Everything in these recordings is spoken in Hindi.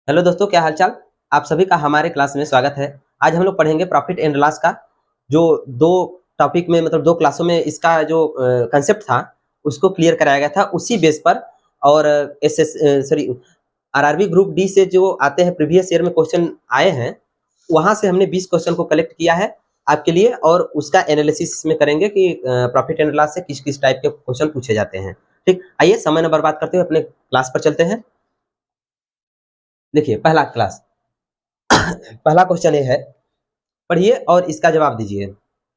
हेलो दोस्तों, क्या हालचाल। आप सभी का हमारे क्लास में स्वागत है। आज हम लोग पढ़ेंगे प्रॉफिट एंड लॉस का, जो दो टॉपिक में मतलब दो क्लासों में इसका जो कंसेप्ट था उसको क्लियर कराया गया था उसी बेस पर। और आरआरबी ग्रुप डी से जो आते हैं प्रीवियस ईयर में क्वेश्चन आए हैं, वहां से हमने 20 क्वेश्चन को कलेक्ट किया है आपके लिए, और उसका एनालिसिस इसमें करेंगे कि प्रॉफिट एंड लॉस से किस किस टाइप के क्वेश्चन पूछे जाते हैं। ठीक, आइए समय न बर्बाद करते हुए अपने क्लास पर चलते हैं। देखिए, पहला क्वेश्चन ये है, पढ़िए और इसका जवाब दीजिए।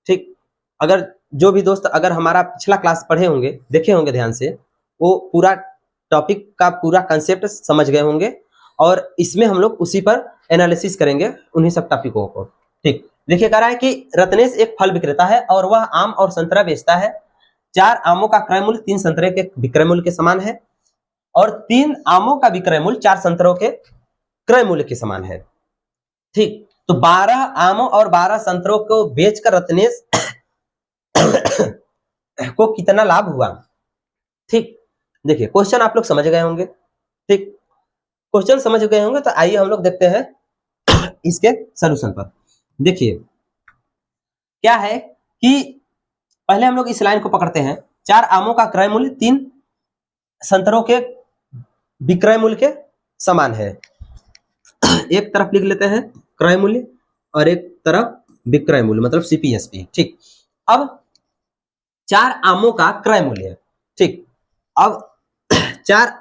ठीक, अगर जो भी दोस्त अगर हमारा पिछला क्लास पढ़े होंगे, देखे होंगे ध्यान से, वो पूरा टॉपिक का पूरा कंसेप्ट समझ गए होंगे, और इसमें हम लोग उसी पर एनालिसिस करेंगे उन्हीं सब टॉपिकों को। ठीक, देखिए कह रहा है कि रत्नेश एक फल विक्रेता है और वह आम और संतरा बेचता है। 4 आमों का क्रय मूल्य 3 संतरे के विक्रय मूल्य के समान है, और 3 आमों का विक्रय मूल्य 4 संतरों के क्रय मूल्य के समान है। ठीक, तो 12 आमों और 12 संतरों को बेचकर रत्नेश को कितना लाभ हुआ। ठीक, देखिए क्वेश्चन आप लोग समझ गए होंगे। ठीक, क्वेश्चन समझ गए होंगे तो आइए हम लोग देखते हैं इसके सॉल्यूशन पर। देखिए क्या है कि पहले हम लोग इस लाइन को पकड़ते हैं। 4 आमों का क्रय मूल्य 3 संतरों के विक्रय मूल्य के समान है। एक तरफ लिख लेते हैं क्रय मूल्य और एक तरफ विक्रय मूल्य, मतलब सीपीएसपी। ठीक, अब 4 आमों का क्रय मूल्य है। ठीक, अब 4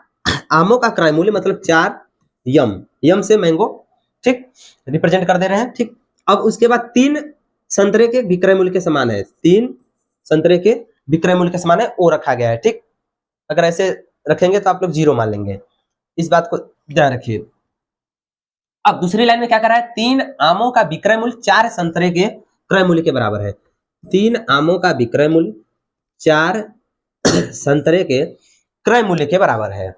आमों का क्रय मूल्य मतलब 4 यम से मैंगो, ठीक, रिप्रेजेंट कर दे रहे हैं। ठीक, अब उसके बाद 3 संतरे के विक्रय मूल्य के समान है। 3 संतरे के विक्रय मूल्य के समान है, वो रखा गया है। ठीक, अगर ऐसे रखेंगे तो आप लोग 0 मान लेंगे, इस बात को ध्यान रखिए। अब दूसरी लाइन में क्या कर रहा है, 3 आमों का विक्रय मूल्य 4 संतरे के क्रय मूल्य के बराबर है। 3 आमों का विक्रय मूल्य 4 संतरे के क्रय मूल्य के बराबर है।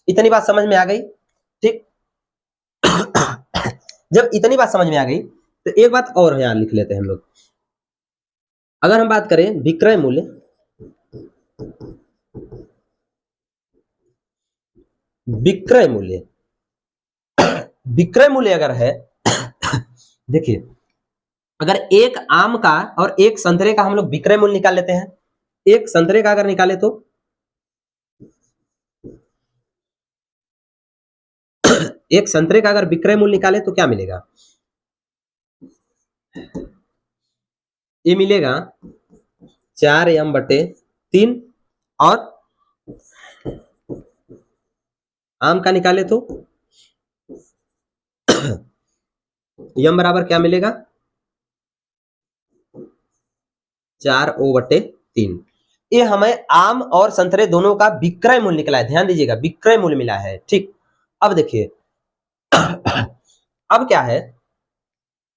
इतनी बात समझ में आ गई। ठीक, जब इतनी बात समझ में आ गई तो एक बात और यहां लिख लेते हैं हम लोग। अगर हम बात करें विक्रय मूल्य, विक्रय मूल्य विक्रय मूल्य अगर है देखिए, अगर एक आम का और एक संतरे का हम लोग विक्रय मूल्य निकाल लेते हैं। एक संतरे का अगर निकाले तो एक संतरे का अगर विक्रय मूल्य निकाले तो क्या मिलेगा, ये मिलेगा 4m/3, और आम का निकाले तो यम बराबर क्या मिलेगा, 4o/3। ये हमें आम और संतरे दोनों का विक्रय मूल्य निकला है, ध्यान दीजिएगा, विक्रय मूल्य मिला है। ठीक, अब देखिए अब क्या है,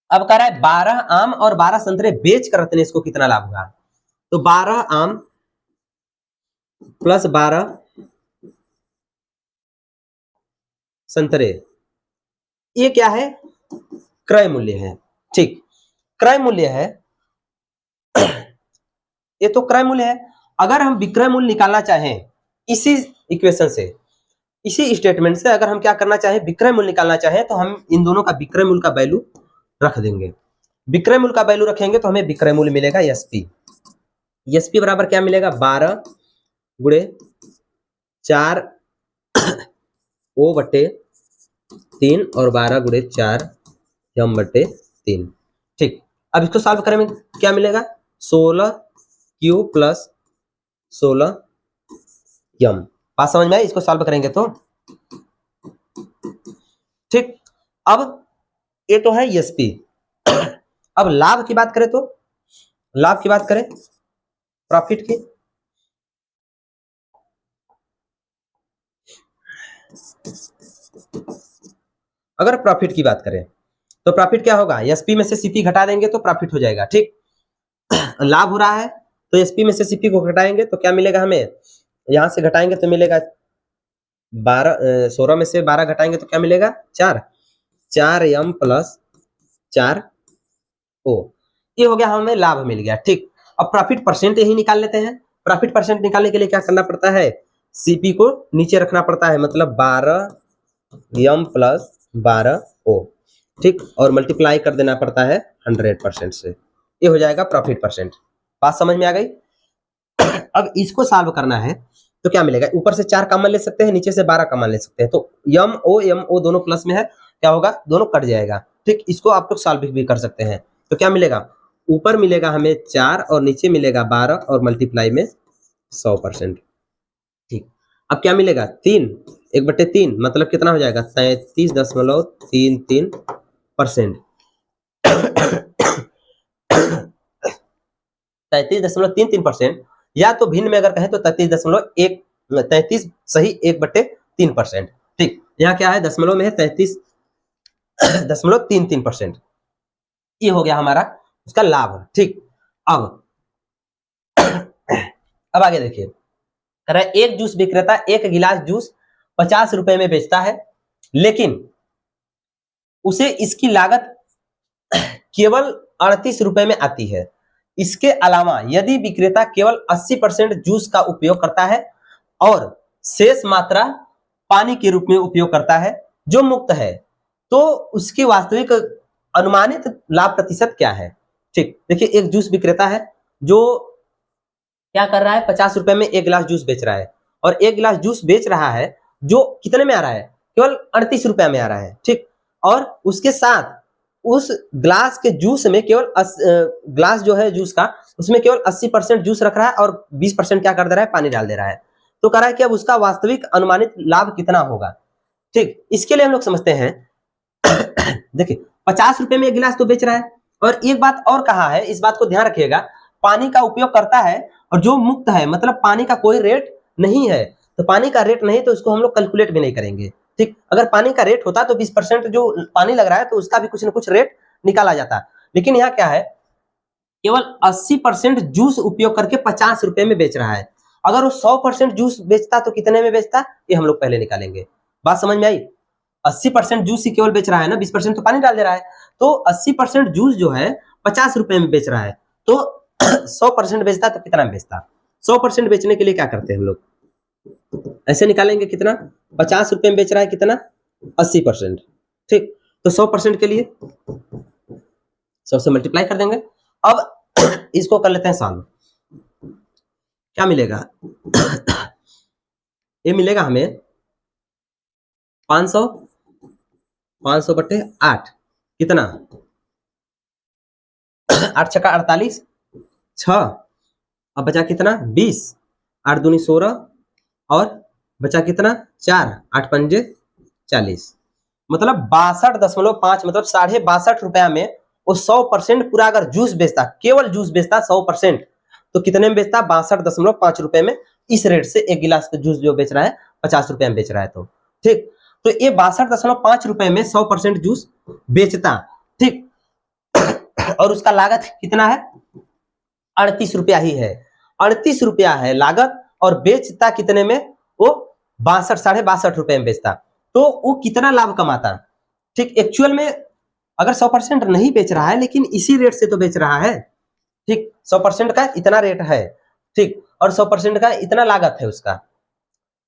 अब कह रहा है 12 आम और 12 संतरे बेच कर रत्नेश को कितना लाभ हुआ। तो 12 आम प्लस 12 संतरे, ये क्या है, क्रय मूल्य है। ठीक, क्रय मूल्य है, ये तो क्रय मूल्य है। अगर हम विक्रय मूल्य निकालना चाहें इसी इक्वेशन से, इसी स्टेटमेंट से, अगर हम क्या करना चाहें, विक्रय मूल्य निकालना चाहें, तो हम इन दोनों का विक्रय मूल्य का वैल्यू रख देंगे। विक्रय मूल्य का वैल्यू रखेंगे तो हमें विक्रय मूल्य मिलेगा एसपी। एसपी बराबर क्या मिलेगा, 12 गुणे 4o/3 और 12 गुणे 4m/3। ठीक, अब इसको सॉल्व करें में क्या मिलेगा, 16q प्लस 16m। बात समझ में आई, इसको सॉल्व करेंगे तो। ठीक, अब ये तो है एसपी। अब लाभ की बात करें तो, लाभ की बात करें, प्रॉफिट की, अगर प्रॉफिट की बात करें तो प्रॉफिट क्या होगा, एसपी में से सीपी घटा देंगे तो प्रॉफिट हो जाएगा। ठीक, लाभ हो रहा है तो एसपी में से सीपी को घटाएंगे तो क्या मिलेगा, हमें यहां से घटाएंगे तो मिलेगा 16 में से 12 घटाएंगे तो क्या मिलेगा, 4m प्लस 4o। ये हो गया, हमें लाभ मिल गया। ठीक, अब प्रॉफिट परसेंट यही निकाल लेते हैं। प्रॉफिट परसेंट निकालने के लिए क्या करना पड़ता है, सीपी को नीचे रखना पड़ता है, मतलब 12m प्लस 12O, ठीक, और मल्टीप्लाई कर देना पड़ता है 100% से, ये हो जाएगा प्रॉफिट परसेंट। बात समझ में आ गई। अब इसको सॉल्व करना है तो क्या मिलेगा, ऊपर से 4 कॉमन ले सकते हैं, नीचे से 12 कॉमन ले सकते हैं, तो एम ओ दोनों प्लस में है, क्या होगा, दोनों कट जाएगा, ठीक। इसको आप लोग सॉल्व भी कर सकते हैं, तो क्या मिलेगा, ऊपर मिलेगा हमें 4 और नीचे मिलेगा 12 और मल्टीप्लाई में 100%, ठीक। अब क्या मिलेगा, 3, 1/3 मतलब कितना हो जाएगा, 33.33%, 33.33%, या तो भिन्न में अगर कहें तो 33 सही 1/3%, ठीक। यहाँ क्या है, दशमलव में है 33.33%, ये हो गया हमारा उसका लाभ, ठीक। अब आगे देखिए, कह रहा है एक जूस विक्रेता एक गिलास जूस 50 रुपए में बेचता है, लेकिन उसे इसकी लागत केवल 38 रुपए में आती है। इसके अलावा यदि विक्रेता केवल 80% जूस का उपयोग करता है और शेष मात्रा पानी के रूप में उपयोग करता है जो मुक्त है, तो उसकी वास्तविक अनुमानित लाभ प्रतिशत क्या है, ठीक। देखिए, एक जूस विक्रेता है जो क्या कर रहा है, 50 रुपए में एक गिलास जूस बेच रहा है, और एक गिलास जूस बेच रहा है जो कितने में आ रहा है, केवल 38 रुपया में आ रहा है, ठीक। और उसके साथ उस ग्लास के जूस में केवल ग्लास जो है जूस का, उसमें केवल 80% जूस रख रहा है और 20% क्या कर दे रहा है, पानी डाल दे रहा है। तो कह रहा है कि अब उसका वास्तविक अनुमानित लाभ कितना होगा, ठीक। इसके लिए हम लोग समझते हैं देखिए, 50 रुपए में एक गिलास तो बेच रहा है, और एक बात और कहा है, इस बात को ध्यान रखिएगा, पानी का उपयोग करता है और जो मुक्त है, मतलब पानी का कोई रेट नहीं है, तो पानी का रेट नहीं तो इसको हम लोग कैलकुलेट भी नहीं करेंगे, ठीक। अगर पानी का रेट होता तो 20% जो पानी लग रहा है तो उसका भी कुछ ना कुछ रेट निकाला जाता, लेकिन यहाँ क्या है, केवल 80% जूस उपयोग करके 50 रुपए में बेच रहा है। अगर वो 100% जूस बेचता तो कितने में बेचता, ये हम लोग पहले निकालेंगे। बात समझ में आई। 80% जूस ही केवल बेच रहा है ना, 20% तो पानी डाल दे रहा है, तो 80% जूस जो है 50 रुपए में बेच रहा है, तो 100% बेचता तो कितना में बेचता। 100% बेचने के लिए क्या करते हैं हम लोग, ऐसे निकालेंगे, कितना, 50 रुपए में बेच रहा है, कितना, 80%, ठीक। तो 100% के लिए 100 से मल्टीप्लाई कर देंगे। अब इसको कर लेते हैं सॉल्व, क्या मिलेगा ये मिलेगा हमें 500 बटे 8, कितना, 8 छक्का 48, 6, अब बचा कितना, 20, 8 दूनी 16, और बचा कितना, 4, 8 पंजे 40, मतलब 62.5, मतलब 62.5 रुपया में वो 100% पूरा अगर जूस बेचता, केवल जूस बेचता 100%, तो कितने में बेचता, 62.5 रुपए में। इस रेट से एक गिलास का जूस जो बेच रहा है 50 रुपए में बेच रहा है, तो ठीक। तो ये 62.5 रुपए में 100% जूस बेचता, ठीक। और उसका लागत कितना है, 38 रुपया ही है, 38 रुपया है लागत, और बेचता कितने में, वो 62.5 रुपए में बेचता, तो वो कितना लाभ कमाता, ठीक। एक्चुअल में अगर 100% नहीं बेच रहा है, लेकिन इसी रेट से तो बेच रहा है, ठीक। 100% का इतना रेट है, ठीक, और 100% का इतना लागत है उसका।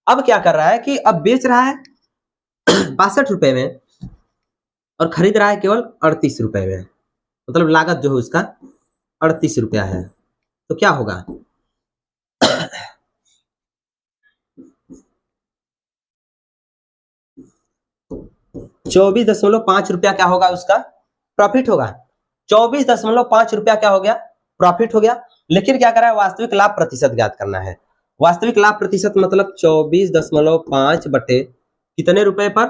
अब क्या कर रहा है कि अब बेच रहा है 62 रुपए में और खरीद रहा है केवल 38 रुपए में, मतलब लागत जो है उसका 38 रुपया है, तो क्या होगा, 24.5 रुपया क्या होगा उसका, प्रॉफिट होगा। 24.5 रुपया क्या हो गया, प्रॉफिट हो गया। लेकिन क्या कर रहा है, वास्तविक लाभ प्रतिशत ज्ञात करना है। वास्तविक लाभ प्रतिशत मतलब 24.5 बटे कितने रुपए पर,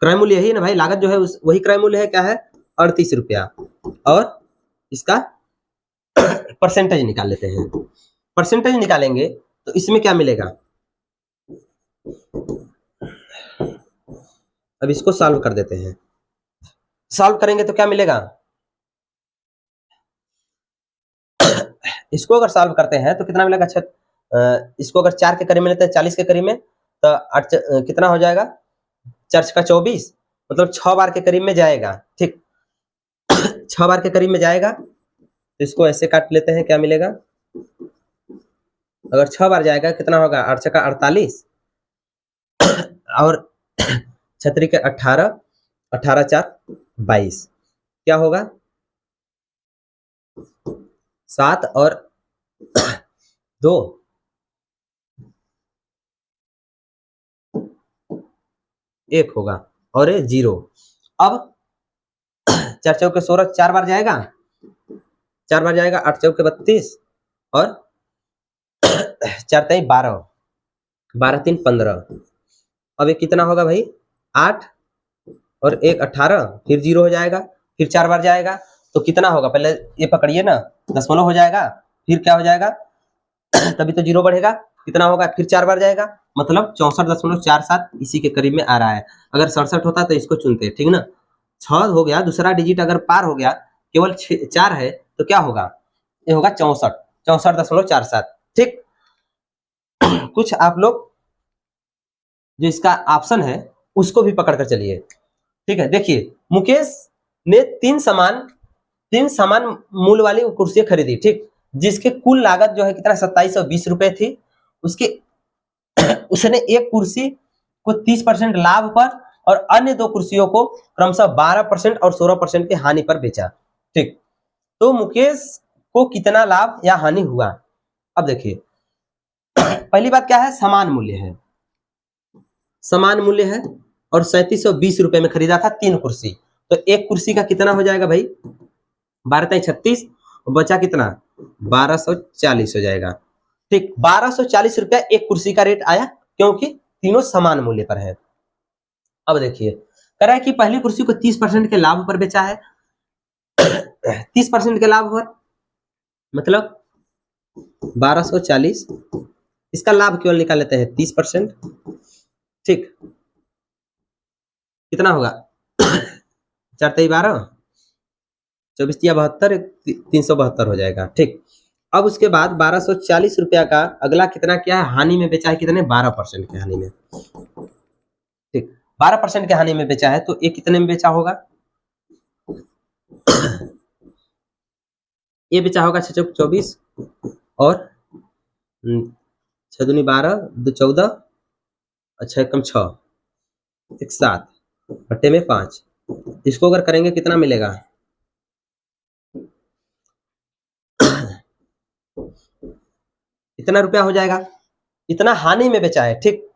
क्रय मूल्य यही ना भाई, लागत जो है वही क्रय मूल्य है, क्या है, 38 रुपया, और इसका परसेंटेज निकाल लेते हैं। परसेंटेज निकालेंगे तो इसमें क्या मिलेगा, अब इसको सॉल्व कर देते हैं। सॉल्व करेंगे तो क्या मिलेगा, इसको अगर सॉल्व करते हैं तो कितना मिलेगा, अच्छा, इसको अगर 4 के करीब में लेते हैं, 40 के करीब में, तो 8 कितना हो जाएगा, 4 का 24, मतलब 6 बार के करीब में जाएगा, ठीक। 6 बार के करीब में जाएगा, तो इसको ऐसे काट लेते हैं, क्या मिलेगा, अगर 6 बार जाएगा कितना होगा, 8 का 48, और 6 के 18, 18 4 22, क्या होगा 7 और 2 1 होगा और ये 0। अब 4 चौके 16 4 बार जाएगा, 4 बार जाएगा, 8 चौके 32 और 4 3 12, 12 3 15। अब ये कितना होगा भाई 8 और 1 18, फिर 0 हो जाएगा, फिर 4 बार जाएगा तो कितना होगा, पहले ये पकड़िए ना, दशमलव हो जाएगा, फिर क्या हो जाएगा तभी तो 0 बढ़ेगा, कितना होगा, फिर 4 बार जाएगा, मतलब 64.47 इसी के करीब में आ रहा है। अगर 67 होता तो इसको चुनते, ठीक ना। 6 हो गया, दूसरा डिजिट अगर पार हो गया, केवल 4 है तो क्या होगा, ये होगा 64.47, ठीक। कुछ आप लोग जो इसका ऑप्शन है उसको भी पकड़ कर चलिए, ठीक है। देखिए मुकेश ने तीन समान मूल्य वाली कुर्सियां खरीदी, ठीक, जिसके कुल लागत जो है कितना 2720 रुपए थी। उसके उसने एक कुर्सी को 30% लाभ पर और अन्य दो कुर्सियों को क्रमशः 12% और 16% की हानि पर बेचा, ठीक। तो मुकेश को कितना लाभ या हानि हुआ। अब देखिए पहली बात क्या है, समान मूल्य है, समान मूल्य है और 3720 रुपए में खरीदा था 3 कुर्सी, तो एक कुर्सी का कितना हो जाएगा भाई 12 36, बचा कितना 1240 हो जाएगा, ठीक। 1240 रुपया एक कुर्सी का रेट आया, क्योंकि तीनों समान मूल्य पर है। अब देखिए कह रहा है कि पहली कुर्सी को 30% के लाभ पर बेचा है, 30% के लाभ पर मतलब 1240, इसका लाभ केवल निकाल लेते हैं 30%, ठीक, कितना होगा 4 3 12, 24 या 72, 372 हो जाएगा, ठीक। अब उसके बाद 1240 रुपया का अगला कितना क्या है, हानि में बेचा है, कितने 12% के हानि में, ठीक। 12% के हानि में बेचा है तो ये कितने में बेचा होगा, ये बेचा होगा 6 चौक 24 और 6 दूनी 12, 2 14, अच्छा कम 6, 1 7 बट्टे में 5, इसको अगर करेंगे कितना मिलेगा, इतना रुपया हो जाएगा, इतना हानि में बेचा है, ठीक।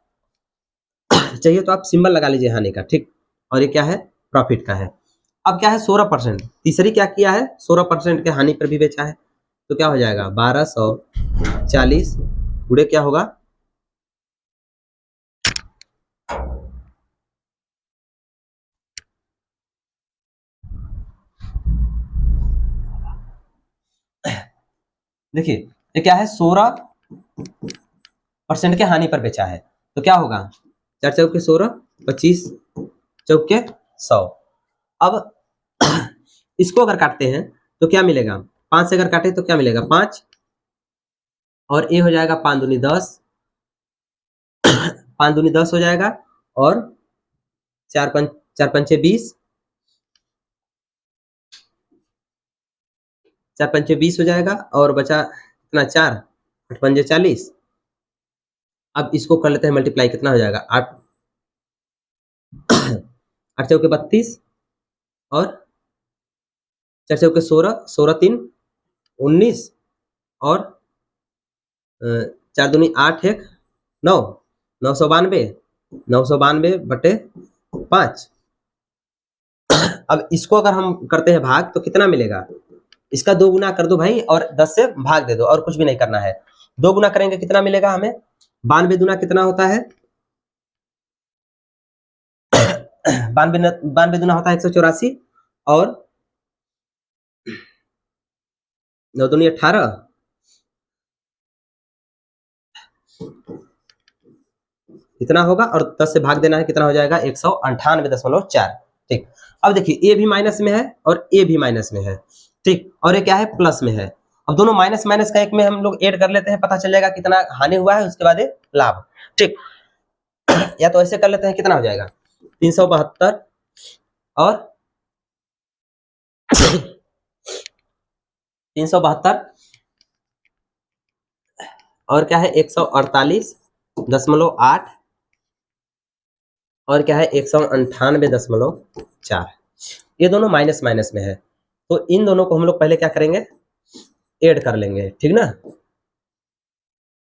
चाहिए तो आप सिंबल लगा लीजिए हानि का, ठीक। और ये क्या है प्रॉफिट का है। अब क्या है 16%, तीसरी क्या किया है 16% के हानि पर भी बेचा है, तो क्या हो जाएगा 1240 गुणे क्या होगा, देखिए ये क्या है 16% के हानि पर बेचा है, तो क्या होगा 4 चौके 16, 25 चौके 100। अब इसको अगर काटते हैं तो क्या मिलेगा, 5 से अगर काटे तो क्या मिलेगा 5 और ये हो जाएगा 5 दूनी 10, 5 दूनी 10 हो जाएगा और 4 पंचे 20, 4 पंचे 20 हो जाएगा और बचा कितना 4, 8 पंजे 40। अब इसको कर लेते हैं मल्टीप्लाई, कितना हो जाएगा 8 8 चौके 32 और 4 चौके 16, 16 3 19 और 4 दूनी 8 1 9, 992, 992 बटे 5। अब इसको अगर हम करते हैं भाग तो कितना मिलेगा, इसका 2 गुना कर दो भाई और 10 से भाग दे दो और कुछ भी नहीं करना है। 2 गुना करेंगे कितना मिलेगा हमें, 92 दूना कितना होता है 92 दूना होता है 184 और 9 दूनी 18, इतना होगा और 10 से भाग देना है, कितना हो जाएगा 198.4, ठीक। अब देखिए ए भी माइनस में है और ए भी माइनस में है, ठीक, और ये क्या है प्लस में है। अब दोनों माइनस माइनस का एक में हम लोग ऐड कर लेते हैं, पता चल जाएगा कितना हानि हुआ है, उसके बाद ये लाभ, ठीक। या तो ऐसे कर लेते हैं, कितना हो जाएगा 372 और 372 और क्या है 148.8 और क्या है 198.4। ये दोनों माइनस माइनस में है, तो इन दोनों को हम लोग पहले क्या करेंगे, ऐड कर लेंगे, ठीक ना।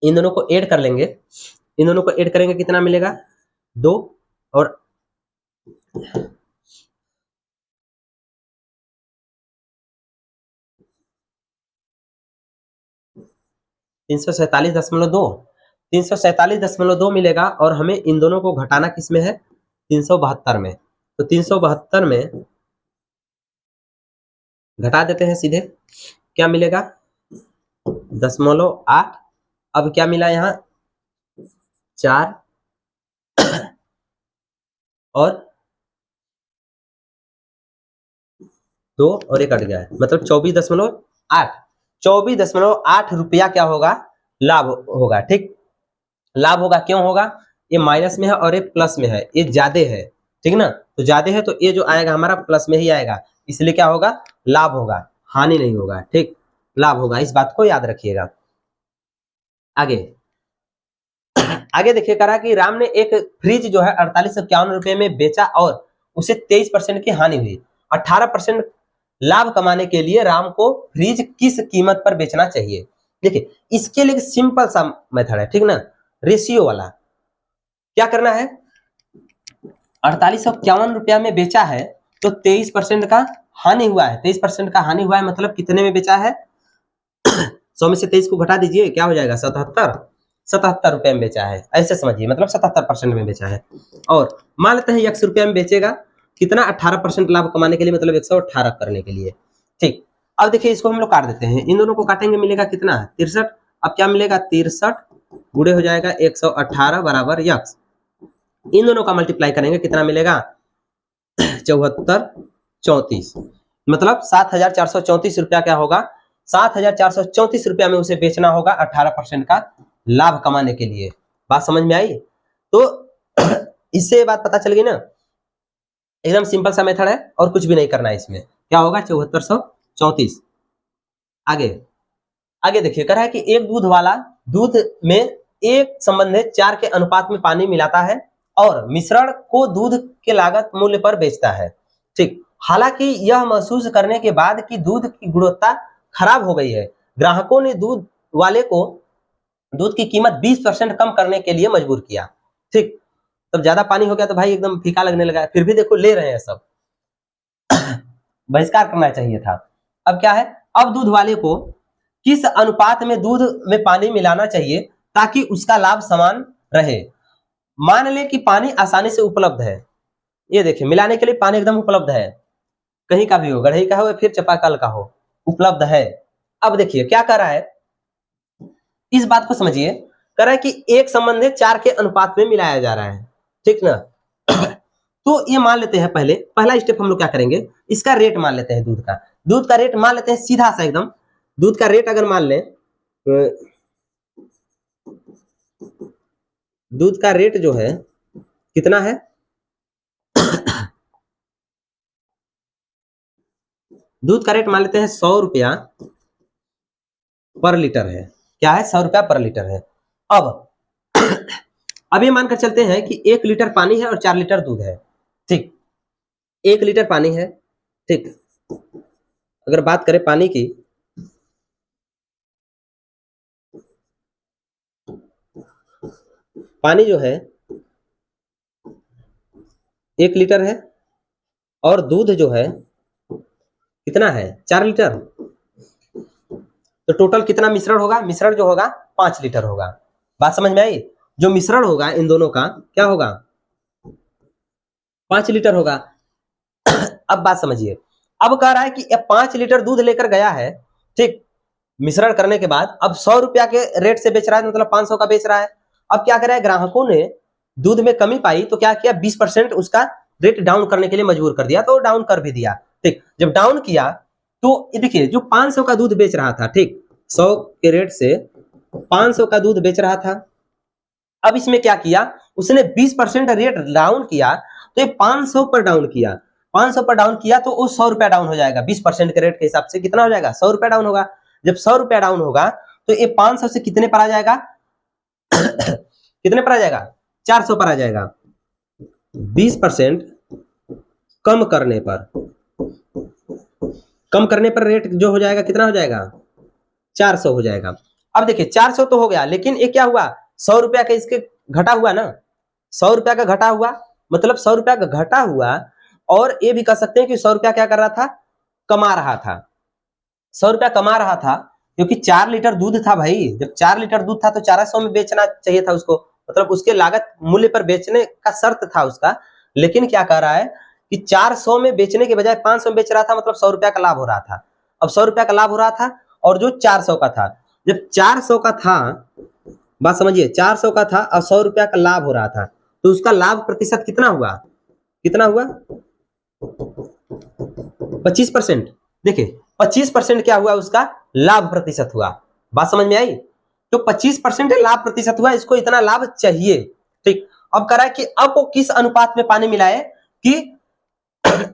इन दोनों को ऐड कर लेंगे, इन दोनों को ऐड करेंगे, कितना मिलेगा 2, और 347.2, 347.2 मिलेगा, और हमें इन दोनों को घटाना किस में है, 372 में। तो 372 में घटा देते हैं सीधे, क्या मिलेगा 0.8। अब क्या मिला यहाँ 4 और 2 और 1 कट गया है, मतलब 24.8, 24.8 रुपया क्या होगा, लाभ होगा। ठीक, लाभ होगा, क्यों होगा, ये माइनस में है और ये प्लस में है, ये ज्यादा है, ठीक ना। तो ज्यादा है तो ये जो आएगा हमारा प्लस में ही आएगा, इसलिए क्या होगा, लाभ होगा, हानि नहीं होगा। ठीक, लाभ होगा, इस बात को याद रखिएगा। आगे आगे देखिए, करा कि राम ने एक फ्रिज जो है 4851 रुपए में बेचा और उसे 23% की हानि हुई। 18% लाभ कमाने के लिए राम को फ्रिज किस कीमत पर बेचना चाहिए। देखिए, इसके लिए सिंपल सा मेथड है, ठीक ना, रेशियो वाला। क्या करना है, 4851 रुपया में बेचा है तो 23% का हानि हुआ है, 23% का हानि हुआ है, मतलब कितने में बेचा है 100 में से 23 को घटा दीजिए, क्या हो जाएगा 77 रुपए में बेचा है, ऐसे समझिए, मतलब 77% में बेचा है। और मान लेते हैं 100 रुपया में बेचेगा, कितना 18% लाभ कमाने के लिए, मतलब 118 करने के लिए। ठीक, अब देखिए इसको हम लोग काट देते हैं, इन दोनों को काटेंगे, मिलेगा कितना 63। अब क्या मिलेगा 63 गुणे हो जाएगा 118 बराबर यक्स, इन दोनों का मल्टीप्लाई करेंगे, कितना मिलेगा 7434, मतलब 7434 रुपया क्या होगा, 7434 रुपया में उसे बेचना होगा 18% का लाभ कमाने के लिए। बात समझ में आई, तो इससे बात पता चल गई ना, एकदम सिंपल सा मेथड है और कुछ भी नहीं करना है इसमें। क्या होगा 7434। आगे आगे देखिए, कह रहा है कि एक दूध वाला दूध में एक संबंधित 4 के अनुपात में पानी मिलाता है और मिश्रण को दूध के लागत मूल्य पर बेचता है। ठीक, हालांकि यह महसूस करने के बाद कि दूध की गुणवत्ता खराब हो गई है, ग्राहकों ने दूध वाले को दूध की कीमत 20% कम करने के लिए मजबूर किया। ठीक, तब ज्यादा पानी हो गया तो भाई एकदम फीका लगने लगा, फिर भी देखो ले रहे हैं सब, बहिष्कार करना चाहिए था। अब क्या है, अब दूध वाले को किस अनुपात में दूध में पानी मिलाना चाहिए ताकि उसका लाभ समान रहे। मान ले कि पानी आसानी से उपलब्ध है, ये देखिए मिलाने के लिए पानी एकदम उपलब्ध है, कहीं का भी हो, गढ़ई का हो या फिर चापाकल का हो, उपलब्ध है। अब देखिए क्या कर रहा है, इस बात को समझिए, कर रहा है कि एक संबंधित 4 के अनुपात में मिलाया जा रहा है, ठीक ना। तो ये मान लेते हैं, पहले पहला स्टेप हम लोग क्या करेंगे, इसका रेट मान लेते हैं, दूध का रेट मान लेते हैं सीधा सा एकदम। दूध का रेट अगर मान लें, दूध का रेट जो है कितना है, दूध का रेट मान लेते हैं 100 रुपया पर लीटर है। क्या है, 100 रुपया पर लीटर है। अब ये मानकर चलते हैं कि 1 लीटर पानी है और 4 लीटर दूध है। ठीक, 1 लीटर पानी है। ठीक, अगर बात करें पानी की, पानी जो है 1 लीटर है और दूध जो है कितना है 4 लीटर, तो टोटल कितना मिश्रण होगा, मिश्रण जो होगा 5 लीटर होगा। बात समझ में आई, जो मिश्रण होगा इन दोनों का क्या होगा 5 लीटर होगा। अब बात समझिए, अब कह रहा है कि 5 लीटर दूध लेकर गया है, ठीक, मिश्रण करने के बाद अब 100 रुपया के रेट से बेच रहा है, मतलब 500 का बेच रहा है। अब क्या करे, ग्राहकों ने दूध में कमी पाई तो क्या किया, 20% उसका रेट डाउन करने के लिए मजबूर कर दिया, तो डाउन कर भी दिया। ठीक, जब डाउन किया तो देखिए जो 500 का दूध बेच रहा था, ठीक, 100 के रेट से 500 का दूध बेच रहा था, अब इसमें क्या किया, उसने 20% रेट डाउन किया, तो ये 500 पर डाउन किया, 500 पर डाउन किया तो वो 100 रुपया डाउन हो जाएगा, 20% के रेट के हिसाब से कितना हो जाएगा 100 रुपया डाउन होगा। जब 100 रुपया डाउन होगा तो ये 500 से कितने पर आ जाएगा कितने पर आ जाएगा 400 पर आ जाएगा। 20% कम करने पर, कम करने पर रेट जो हो जाएगा कितना हो जाएगा, 400 हो जाएगा। अब देखिए 400 तो हो गया, लेकिन ये क्या हुआ, 100 रुपया का इसके घटा हुआ ना, 100 रुपया का घटा हुआ, मतलब 100 रुपया का घटा हुआ। और ये भी कह सकते हैं कि 100 रुपया क्या कर रहा था, कमा रहा था, 100 रुपया कमा रहा था, क्योंकि 4 लीटर दूध था भाई। जब 4 लीटर दूध था तो 400 में बेचना चाहिए था उसको, मतलब उसके लागत मूल्य पर बेचने का शर्त था उसका। लेकिन क्या कह रहा है कि 400 में बेचने के बजाय 500 में बेच रहा था, मतलब 100 रुपया का लाभ हो रहा था। अब 100 रुपया का लाभ हो रहा था, और जो 400 का था, जब 400 का था, बात समझिए, 400 का था और 100 रुपया का लाभ हो रहा था, तो उसका लाभ प्रतिशत कितना हुआ, कितना हुआ, 25%। देखिए 25% क्या हुआ, उसका लाभ प्रतिशत हुआ। बात समझ में आई, तो 25% लाभ प्रतिशत हुआ, इसको इतना लाभ चाहिए। ठीक, अब कह रहा है कि अब वो किस अनुपात में पानी मिलाए कि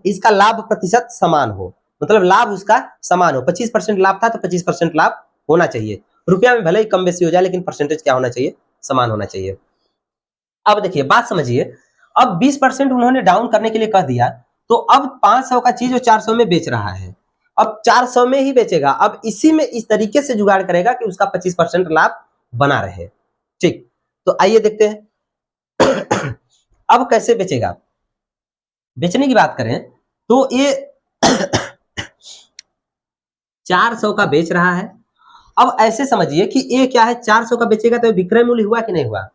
इसका लाभ प्रतिशत समान हो, मतलब लाभ उसका समान हो। 25% लाभ था तो 25% लाभ होना चाहिए। रुपया में भले ही कम बेसी हो जाए, लेकिन परसेंटेज क्या होना चाहिए, समान होना चाहिए। अब देखिए बात समझिए, अब 20% उन्होंने डाउन करने के लिए कह दिया, तो अब 500 का चीज वो 400 में बेच रहा है, अब 400 में ही बेचेगा। अब इसी में इस तरीके से जुगाड़ करेगा कि उसका 25% लाभ बना रहे। ठीक, तो आइए देखते हैं अब कैसे बेचेगा। बेचने की बात करें तो ये 400 का बेच रहा है। अब ऐसे समझिए कि ये क्या है, 400 का बेचेगा तो विक्रय मूल्य हुआ कि नहीं हुआ,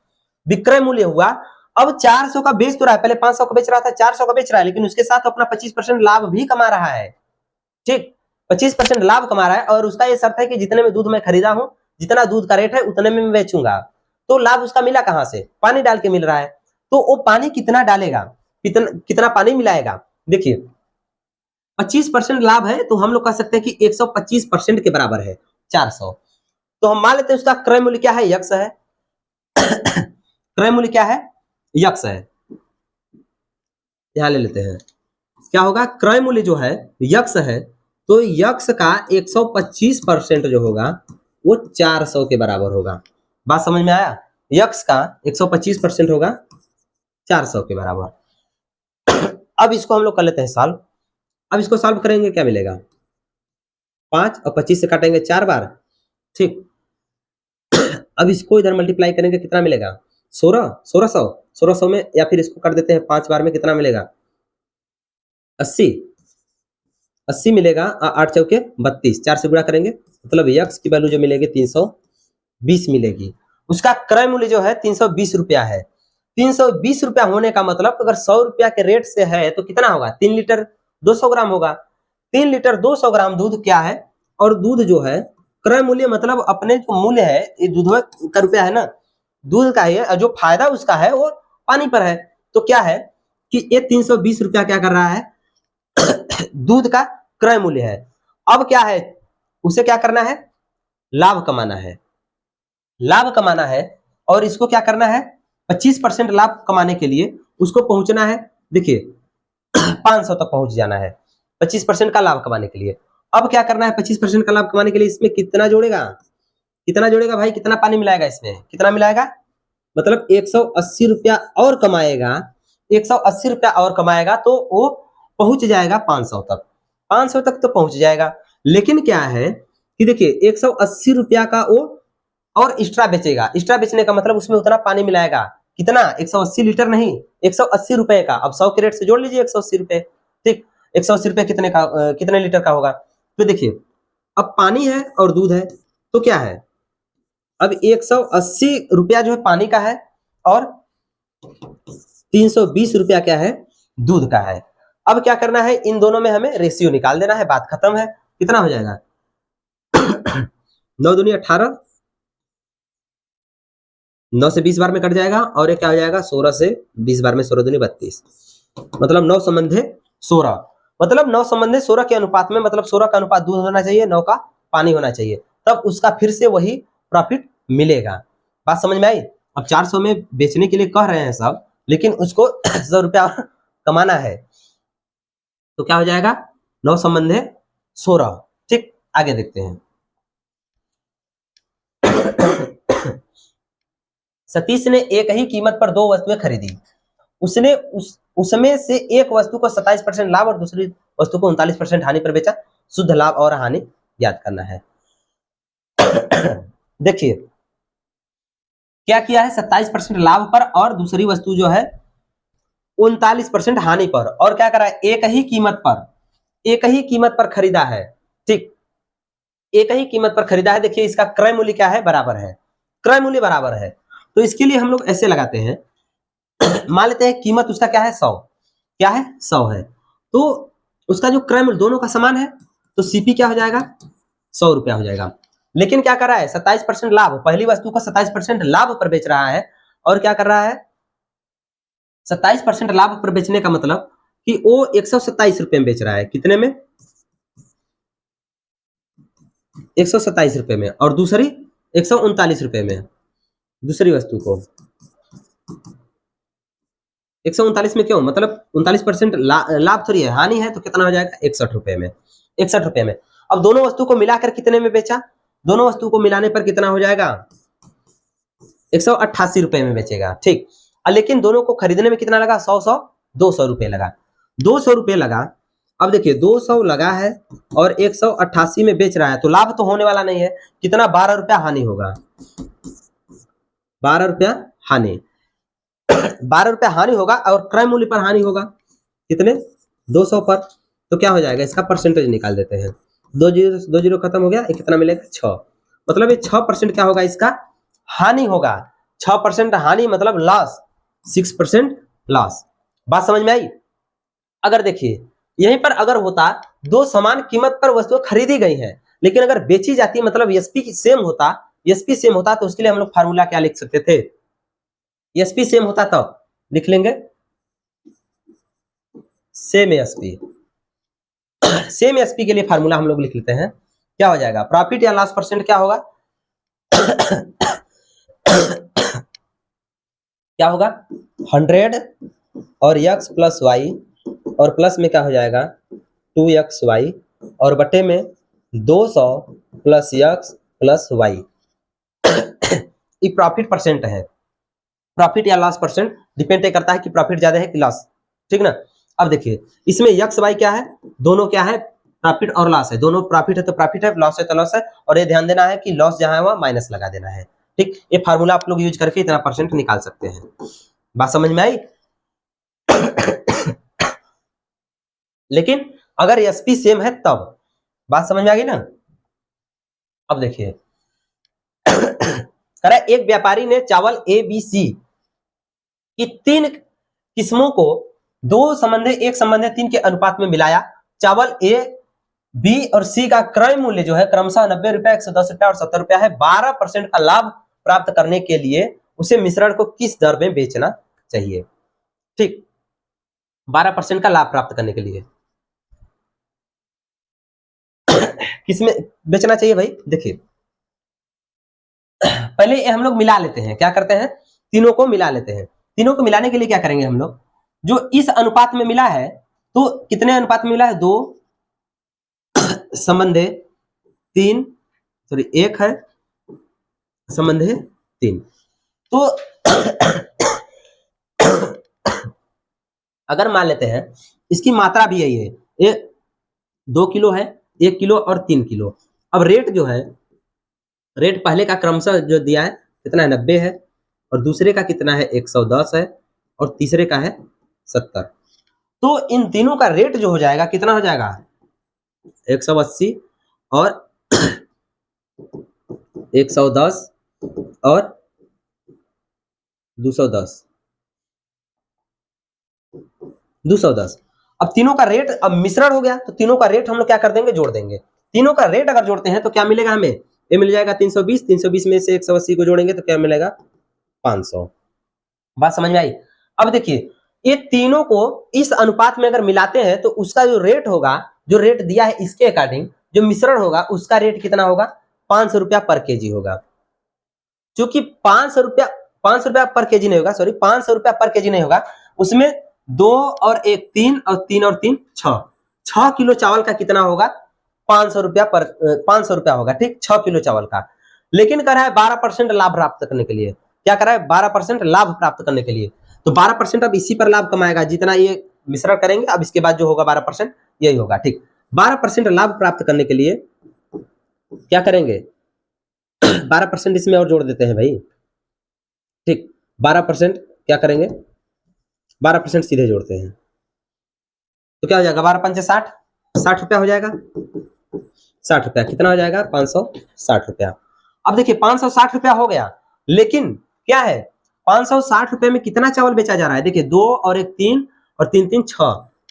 विक्रय मूल्य हुआ। अब 400 का बेच तो रहा है, पहले 500 का बेच रहा था, 400 का बेच रहा है, लेकिन उसके साथ अपना 25% लाभ भी कमा रहा है। ठीक, 25% लाभ कमा रहा है, और उसका ये शर्त है कि जितने में दूध मैं खरीदा हूं, जितना दूध का रेट है उतने में मैं बेचूंगा। तो लाभ उसका मिला कहां से, पानी डाल के मिल रहा है। तो वो पानी कितना डालेगा, कितना कितना पानी मिलाएगा, देखिए 25% लाभ है, तो हम लोग कह सकते हैं कि 125% के बराबर है 400। तो हम मान लेते हैं उसका क्रय मूल्य क्या है, यक्स है। क्रय मूल्य क्या है, यक्स है। यहां ले लेते हैं, क्या होगा, क्रय मूल्य जो है यक्स है, तो यक्स का 125% जो होगा वो 400 के बराबर होगा। बात समझ में आया, यक्स का 125% होगा 400 के बराबर। अब इसको हम लोग कर लेते हैं सॉल्व। अब इसको सॉल्व करेंगे, क्या मिलेगा, 5 और 25 से काटेंगे 4 बार। ठीक, अब इसको इधर मल्टीप्लाई करेंगे, कितना मिलेगा, 16, 1600, 1600 में, या फिर इसको कर देते हैं 5 बार में, कितना मिलेगा, 80, 80 मिलेगा। 8 चौके 32, 4 से गुणा करेंगे, मतलब यक्स की वैल्यू जो मिलेगी 320 मिलेगी। उसका क्रय मूल्य जो है 320 रुपया है। 320 रुपया होने का मतलब अगर 100 रुपया के रेट से है तो कितना होगा, 3 लीटर 200 ग्राम होगा। 3 लीटर 200 ग्राम दूध क्या है, और दूध जो है क्रय मूल्य मतलब अपने जो मूल्य है, ये दूध का रुपया है ना, दूध का ही है, और जो फायदा उसका है वो पानी पर है। तो क्या है कि ये 320 रुपया क्या कर रहा है, दूध का क्रय मूल्य है। अब क्या है, उसे क्या करना है, लाभ कमाना है, लाभ कमाना है। और इसको क्या करना है, 25% लाभ कमाने के लिए उसको पहुंचना है, देखिए 500 तक पहुंच जाना है 25% का लाभ कमाने के लिए। अब क्या करना है, 25% का लाभ कमाने के लिए इसमें कितना जोड़ेगा, कितना जोड़ेगा भाई, कितना पानी मिलाएगा इसमें, कितना मिलाएगा, मतलब 180 रुपया और कमाएगा, 180 रुपया और कमाएगा, तो वो पहुंच जाएगा 500 तक, 500 तक तो पहुंच जाएगा। लेकिन क्या है कि देखिए 180 रुपया का वो और एक्स्ट्रा बेचेगा, एक्स्ट्रा बेचने का मतलब उसमें उतना पानी मिलाएगा, कितना, 180 लीटर नहीं, 180 रुपए का। अब 100 के रेट से जोड़ लीजिए 180 रुपए। ठीक, 180 रुपए कितने का, कितने लीटर का होगा, तो देखिए अब पानी है और दूध है, तो क्या है, अब 180 रुपया जो है पानी का है, और 320 रुपया क्या है, दूध का है। अब क्या करना है, इन दोनों में हमें रेशियो निकाल देना है, बात खत्म है। कितना हो जाएगा, 9 दूनी 18, 9 से 20 बार में कट जाएगा, और ये क्या हो जाएगा, 16 से 20 बार में, 16 दूनी 32, मतलब 9 संबंधे 16, मतलब 9 संबंधे 16 के अनुपात में, मतलब 16 का अनुपात दूध होना चाहिए, 9 का पानी होना चाहिए, तब उसका फिर से वही प्रॉफिट मिलेगा। बात समझ में आई। अब 400 में बेचने के लिए कह रहे हैं सब, लेकिन उसको 100 रुपया कमाना है, तो क्या हो जाएगा, 9 संबंधे 16। ठीक, आगे देखते हैं। सतीश ने एक ही कीमत पर 2 वस्तुएं खरीदी, उसने उसमें से एक वस्तु को 27% लाभ और दूसरी वस्तु को 39% हानि पर बेचा। शुद्ध लाभ और हानि ज्ञात करना है। देखिए क्या किया है, 27% लाभ पर और दूसरी वस्तु जो है 39% हानि पर, और क्या करा है, एक ही कीमत पर खरीदा है। ठीक, एक ही कीमत पर खरीदा है। देखिए इसका क्रय मूल्य क्या है, बराबर है, क्रय मूल्य बराबर है। तो इसके लिए हम लोग ऐसे लगाते हैं, मान लेते हैं कीमत उसका क्या है, 100, क्या है, 100 है। तो उसका जो क्रय मूल्य दोनों का समान है, तो सीपी क्या हो जाएगा, 100 रुपया हो जाएगा। लेकिन क्या कर रहा है, 27% लाभ, पहली वस्तु को 27% लाभ पर बेच रहा है, और क्या कर रहा है, 27% लाभ पर बेचने का मतलब कि वो 127 रुपए में बेच रहा है। कितने में, 127 रुपए में, और दूसरी 139 रुपए में। दूसरी वस्तु को 139 में क्यों, मतलब 39% लाभ थोड़ी है, हानि है, तो कितना हो जाएगा, 61 रुपए में, 61 रुपए में। अब दोनों वस्तु को मिलाकर कितने में बेचा, दोनों वस्तु को मिलाने पर कितना हो जाएगा, 188 रुपए में बेचेगा। ठीक, लेकिन दोनों को खरीदने में कितना लगा, 100 200 रुपए लगा, 200 रुपए लगा। अब देखिए 200 लगा है और 188 में बेच रहा है, तो लाभ तो होने वाला नहीं है, कितना, 12 रुपया हानि होगा, 12 रुपया हानि, 12 रुपया हानि होगा, और क्रय मूल्य पर हानि होगा, कितने, 200 पर। तो क्या हो जाएगा, इसका परसेंटेज निकाल देते हैं, दो जीरो खत्म हो गया, कितना मिलेगा, 6। मतलब ये 6% क्या होगा, इसका हानि होगा। 6% हानि मतलब लॉस, 6% लॉस। बात समझ में आई। अगर देखिए यहीं पर अगर होता, दो समान कीमत पर वस्तुएं खरीदी गई हैं, लेकिन अगर बेची जाती, मतलब एसपी सेम होता, एसपी सेम होता, तो उसके लिए हम लोग फार्मूला क्या लिख सकते थे, एसपी सेम होता तो लिख लेंगे, सेम एसपी, सेम एसपी के लिए फार्मूला हम लोग लिख लेते हैं। क्या हो जाएगा, प्रॉफिट या लॉस परसेंट क्या होगा, क्या होगा, 100 और x प्लस वाई, और प्लस में क्या हो जाएगा, 2xy, और बटे में 200 प्लस x प्लस वाई। ये प्रॉफिट परसेंट है। प्रॉफिट या लॉस परसेंट डिपेंड करता है कि प्रॉफिट ज्यादा है कि लॉस, ठीक ना। अब देखिए इसमें एक्स वाई क्या है, दोनों क्या है, प्रॉफिट और लॉस है, दोनों प्रॉफिट है तो प्रॉफिट है, लॉस है तो लॉस है। और ये ध्यान देना है कि लॉस जहां है वहां माइनस लगा देना है। ठीक, ये फार्मूला आप लोग यूज करके इतना परसेंट निकाल सकते हैं। बात समझ में आई। लेकिन अगर एसपी सेम है तब, बात समझ में आ गई ना। अब देखिए करा, एक व्यापारी ने चावल ए बी सी की 3 किस्मों को 2:1:3 के अनुपात में मिलाया। चावल ए, बी और सी का क्रय मूल्य जो है क्रमशः 90 रुपया, 110 रुपया और 70 रुपया है। 12% का लाभ प्राप्त करने के लिए उसे मिश्रण को किस दर में बेचना चाहिए। ठीक, 12% का लाभ प्राप्त करने के लिए किसमें बेचना चाहिए भाई। देखिए पहले हम लोग मिला लेते हैं, क्या करते हैं, तीनों को मिला लेते हैं। तीनों को मिलाने के लिए क्या करेंगे हम लोग, जो इस अनुपात में मिला है, तो कितने अनुपात में मिला है, 2:3, सॉरी 1 है संबंध 3। तो अगर मान लेते हैं इसकी मात्रा भी यही है, ये 2 किलो है, 1 किलो और 3 किलो। अब रेट जो है, रेट पहले का क्रमशः जो दिया है कितना है, 90 है, और दूसरे का कितना है, 110 है, और तीसरे का है 70। तो इन तीनों का रेट जो हो जाएगा कितना हो जाएगा, 180 और 110 और 210, 210। अब तीनों का रेट, अब मिश्रण हो गया, तो तीनों का रेट हम लोग क्या कर देंगे, जोड़ देंगे। तीनों का रेट अगर जोड़ते हैं तो क्या मिलेगा हमें, ये मिल जाएगा 320, 320 में से 180 को जोड़ेंगे तो क्या मिलेगा, 500। बात समझ में आई। अब देखिए ये तीनों को इस अनुपात में अगर मिलाते हैं तो उसका जो रेट होगा, जो रेट दिया है इसके अकॉर्डिंग जो मिश्रण होगा उसका रेट कितना होगा, 500 रुपया पर केजी होगा। क्योंकि 500 रुपया पर केजी नहीं होगा, सॉरी 500 रुपया पर केजी नहीं होगा, उसमें 2 और 1 3 और 3 और 3 6 किलो चावल का कितना होगा, 500 रुपया पर 500 रुपया होगा। ठीक, 6 किलो चावल का। लेकिन कर रहा है 12% लाभ प्राप्त करने के लिए, क्या कर रहा है, 12% लाभ प्राप्त करने के लिए। तो 12% अब इसी पर लाभ कमाएगा, जितना ये मिश्रण करेंगे अब इसके बाद जो होगा 12% यही होगा। ठीक, 12% लाभ प्राप्त करने के लिए क्या करेंगे 12% इसमें और जोड़ देते हैं भाई। ठीक, 12% क्या करेंगे 12% सीधे जोड़ते हैं तो क्या हो जाएगा 12 पंचे 60, 60 रुपया हो जाएगा। 60 रुपया कितना हो जाएगा 560 रुपया। अब देखिए 560 रुपया हो गया, लेकिन क्या है 560 रुपए में कितना चावल बेचा जा रहा है, देखिए 2 और 1 3 और 3 3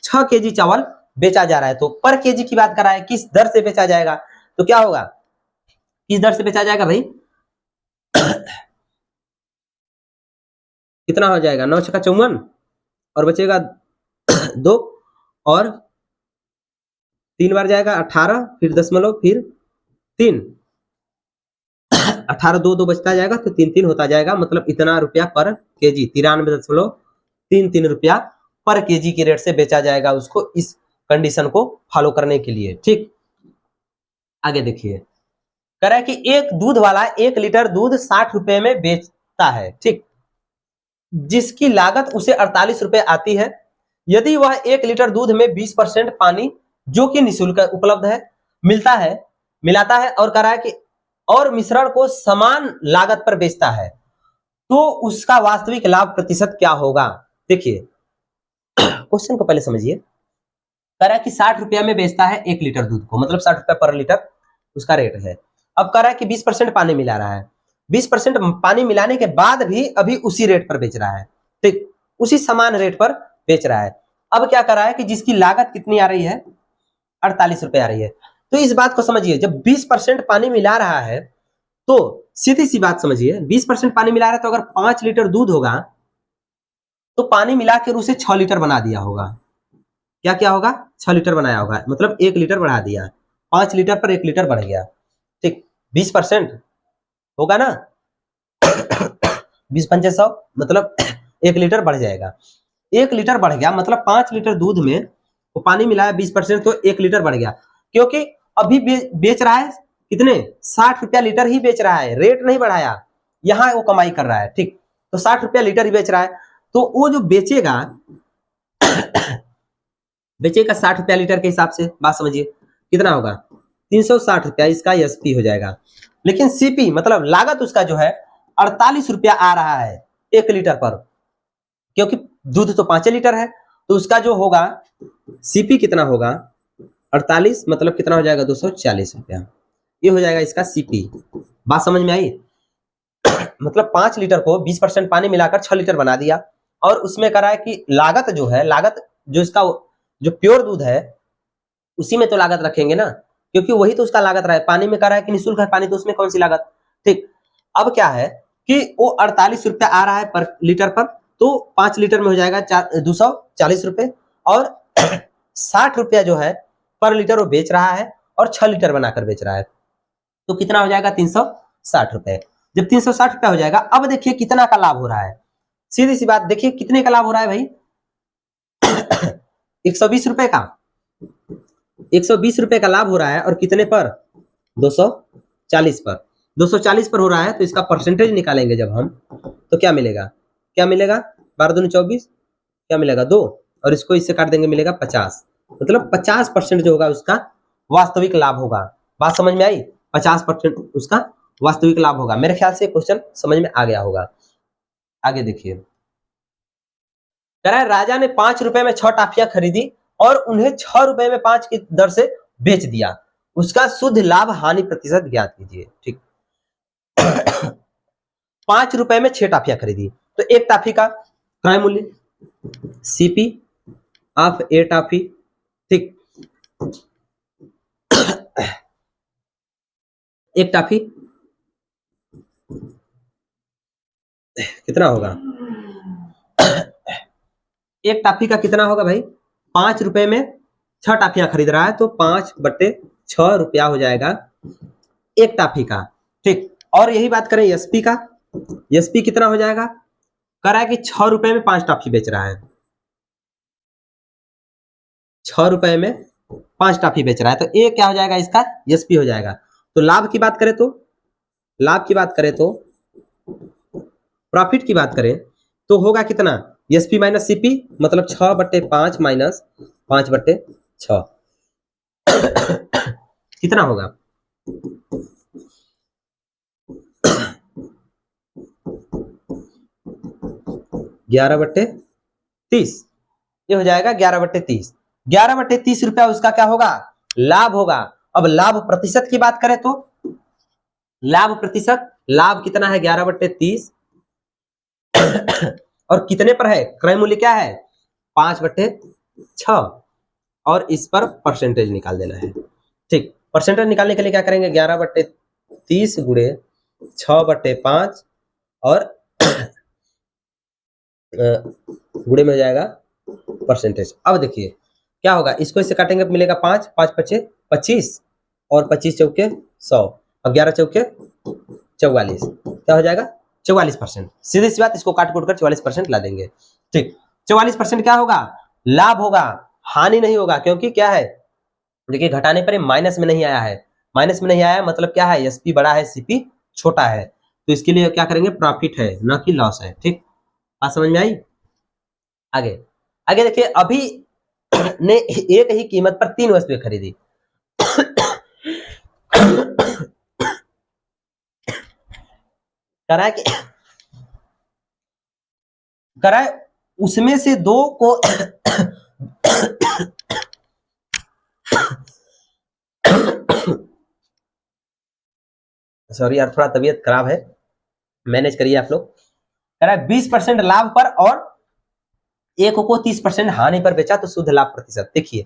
6 केजी चावल बेचा जा रहा है। तो पर केजी की बात कर रहा है, किस दर से बेचा जाएगा, तो क्या होगा किस दर से बेचा जाएगा भाई कितना हो जाएगा 9 छक्का 54 और बचेगा 2 और 3 बार जाएगा 18 फिर दशमलव फिर 3 18 2 2 बचता जाएगा तो 3 3 होता जाएगा, मतलब इतना रुपया पर केजी 93.33 रुपया पर केजी के रेट से बेचा जाएगा उसको, इस कंडीशन को फॉलो करने के लिए। ठीक, आगे देखिए कह रहा है कि एक दूध वाला 1 लीटर दूध 60 रुपए में बेचता है। ठीक, जिसकी लागत उसे 48 रुपए आती है। यदि वह 1 लीटर दूध में 20% पानी जो कि निःशुल्क उपलब्ध है मिलाता है और कह रहा है कि और मिश्रण को समान लागत पर बेचता है, तो उसका वास्तविक लाभ प्रतिशत क्या होगा। देखिए क्वेश्चन को पहले समझिए, कह रहा है कि 60 रुपया में बेचता है 1 लीटर दूध को, मतलब 60 रुपया पर लीटर उसका रेट है। अब कह रहा है कि 20% पानी मिला रहा है, 20% पानी मिलाने के बाद भी अभी उसी रेट पर बेच रहा है। ठीक, उसी समान रेट पर बेच रहा है। अब क्या कर रहा है कि जिसकी लागत कितनी आ रही है 48 रुपए आ रही है। तो इस बात को समझिए, जब 20% पानी मिला रहा है तो सीधी सी बात समझिए, 20% पानी मिला रहा है तो अगर 5 लीटर दूध होगा तो पानी मिलाकर उसे 6 लीटर बना दिया होगा। क्या क्या होगा 6 लीटर बनाया होगा, मतलब 1 लीटर बढ़ा दिया, 5 लीटर पर 1 लीटर बढ़ गया। ठीक, 20% होगा ना 20 पंचे 100 मतलब 1 लीटर बढ़ जाएगा। 1 लीटर बढ़ गया मतलब 5 लीटर दूध में वो पानी मिलाया 20% तो 1 लीटर बढ़ गया, क्योंकि अभी बेच रहा है कितने 60 रुपया लीटर ही बेच रहा है, रेट नहीं बढ़ाया, यहां वो कमाई कर रहा है। ठीक, तो 60 रुपया लीटर ही बेच रहा है, तो वो जो बेचेगा 60 रुपया लीटर के हिसाब से, बात समझिए कितना होगा 360 रुपया इसका एसपी हो जाएगा। लेकिन सीपी मतलब लागत उसका जो है 48 रुपया आ रहा है 1 लीटर पर, क्योंकि दूध तो 5 लीटर है, तो उसका जो होगा सीपी कितना होगा 48 मतलब कितना हो जाएगा 240 रुपया, ये हो जाएगा इसका सीपी। बात समझ में आई, मतलब 5 लीटर को 20% पानी मिलाकर 6 लीटर बना दिया, और उसमें कह रहा है कि लागत जो है, लागत जो इसका जो प्योर दूध है उसी में तो लागत रखेंगे ना, क्योंकि वही तो उसका लागत रहा है। पानी में कह रहा है कि निःशुल्क है पानी, तो उसमें कौन सी लागत। ठीक, अब क्या है कि वो 48 रुपया आ रहा है पर लीटर पर, तो 5 लीटर में हो जाएगा 240 रुपए, और 60 रुपया जो है पर लीटर वो बेच रहा है और 6 लीटर बनाकर बेच रहा है, तो कितना हो जाएगा 360 रुपए। जब 360 रुपया हो जाएगा, अब देखिए कितना का लाभ हो रहा है, सीधी सी बात देखिए कितने का लाभ हो रहा है भाई 120 रुपए का, 120 रुपए का लाभ हो रहा है, और कितने पर 240 पर, 240 पर हो रहा है, तो इसका परसेंटेज निकालेंगे जब हम, तो क्या मिलेगा 12 दूनी 24, क्या मिलेगा 2, और इसको इससे काट देंगे मिलेगा 50, मतलब 50% जो होगा उसका वास्तविक लाभ होगा। बात समझ में आई, 50% उसका वास्तविक लाभ होगा। मेरे ख्याल से क्वेश्चन समझ में आ गया होगा। आगे देखिए, कह रहा है राजा ने 5 रुपए में 6 टाफियां खरीदी और उन्हें 6 रुपए में 5 की दर से बेच दिया, उसका शुद्ध लाभ हानि प्रतिशत ज्ञात कीजिए। ठीक 5 रुपए में 6 टाफियां खरीदी, तो एक टाफी का क्रय मूल्य सीपी ऑफ ए टाफी। ठीक, एक टाफी कितना होगा, एक टाफी का कितना होगा भाई 5 रुपए में 6 टाफियां खरीद रहा है, तो 5/6 रुपया हो जाएगा एक टाफी का। ठीक, और यही बात करें एसपी का, एसपी कितना हो जाएगा, कह रहा है कि 6 रुपए में 5 टाफी बेच रहा है, 6 रुपए में 5 टाफी बेच रहा है, तो ये क्या हो जाएगा इसका एसपी हो जाएगा। तो लाभ की बात करें तो, लाभ की बात करें तो, प्रॉफिट की बात करें तो होगा कितना एसपी माइनस सीपी मतलब 6/5 माइनस 5/6 कितना होगा? 11/30, ये हो जाएगा 11/30। 11/30 रुपया उसका क्या होगा? लाभ होगा। अब लाभ प्रतिशत की बात करें तो लाभ प्रतिशत, लाभ कितना है? 11/30 और कितने पर है? क्रय मूल्य क्या है? 5/6 और इस पर परसेंटेज निकाल देना है। ठीक, परसेंटेज निकालने के लिए क्या करेंगे? 11/30 गुणे 6/5 और गुणे में हो जाएगा परसेंटेज। अब देखिए क्या होगा, इसको इससे काटेंगे मिलेगा 5, 5 पचे 25 और 25 चौके 100 और 11 चौके 44, क्या हो जाएगा? 44%। सीधी सी बात, इसको काट कूट कर 44% ला देंगे। ठीक, 44% क्या होगा? लाभ होगा, हानि नहीं होगा। क्योंकि क्या है, देखिए घटाने पर माइनस में नहीं आया है। माइनस में नहीं आया मतलब क्या है? एसपी बड़ा है, सीपी छोटा है, तो इसके लिए क्या करेंगे? प्रॉफिट है, ना कि लॉस है। ठीक, बात समझ में आई? आगे आगे देखिए, अभी ने एक ही कीमत पर 3 वस्तुएं खरीदी। कराए कि कराए उसमें से दो को सॉरी यार, थोड़ा तबीयत खराब है, मैनेज करिए आप लोग। कराए 20% लाभ पर और एक को 30% हानि पर बेचा तो शुद्ध लाभ प्रतिशत। देखिए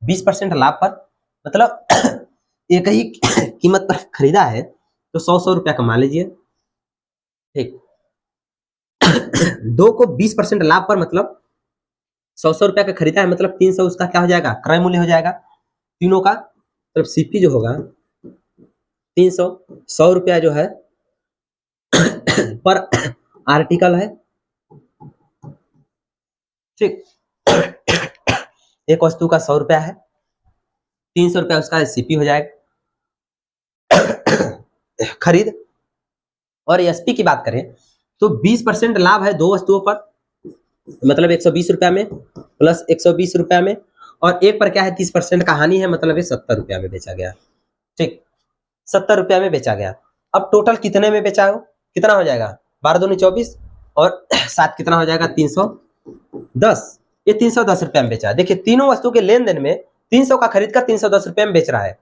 20% लाभ पर मतलब एक ही कीमत पर खरीदा है तो 100 रुपया कमा लीजिए। ठीक, दो को 20% लाभ पर मतलब 100 रुपया का खरीदा है मतलब 300 उसका क्या हो जाएगा? क्रय मूल्य हो जाएगा तीनों का। मतलब सीपी जो होगा 300, 100 रुपया जो है पर आर्टिकल है। ठीक, एक वस्तु का 100 रुपया है, 300 रुपया उसका सीपी हो जाएगा खरीद। और एसपी की बात करें तो 20% लाभ है दो वस्तुओं पर, मतलब 120 रुपया में प्लस 120 रुपया में, और एक पर क्या है? 30% का हानि है, मतलब ये 70 रुपया में बेचा गया। ठीक, 70 रुपया में बेचा गया। अब टोटल कितने में बेचा हो? कितना हो जाएगा? 12 दूनी 24 और 7 कितना हो जाएगा? 310। ये 310 रुपया में बेचा। देखिए तीनों वस्तु के लेन देन में 300 का खरीद कर 310 रुपये में बेच रहा है।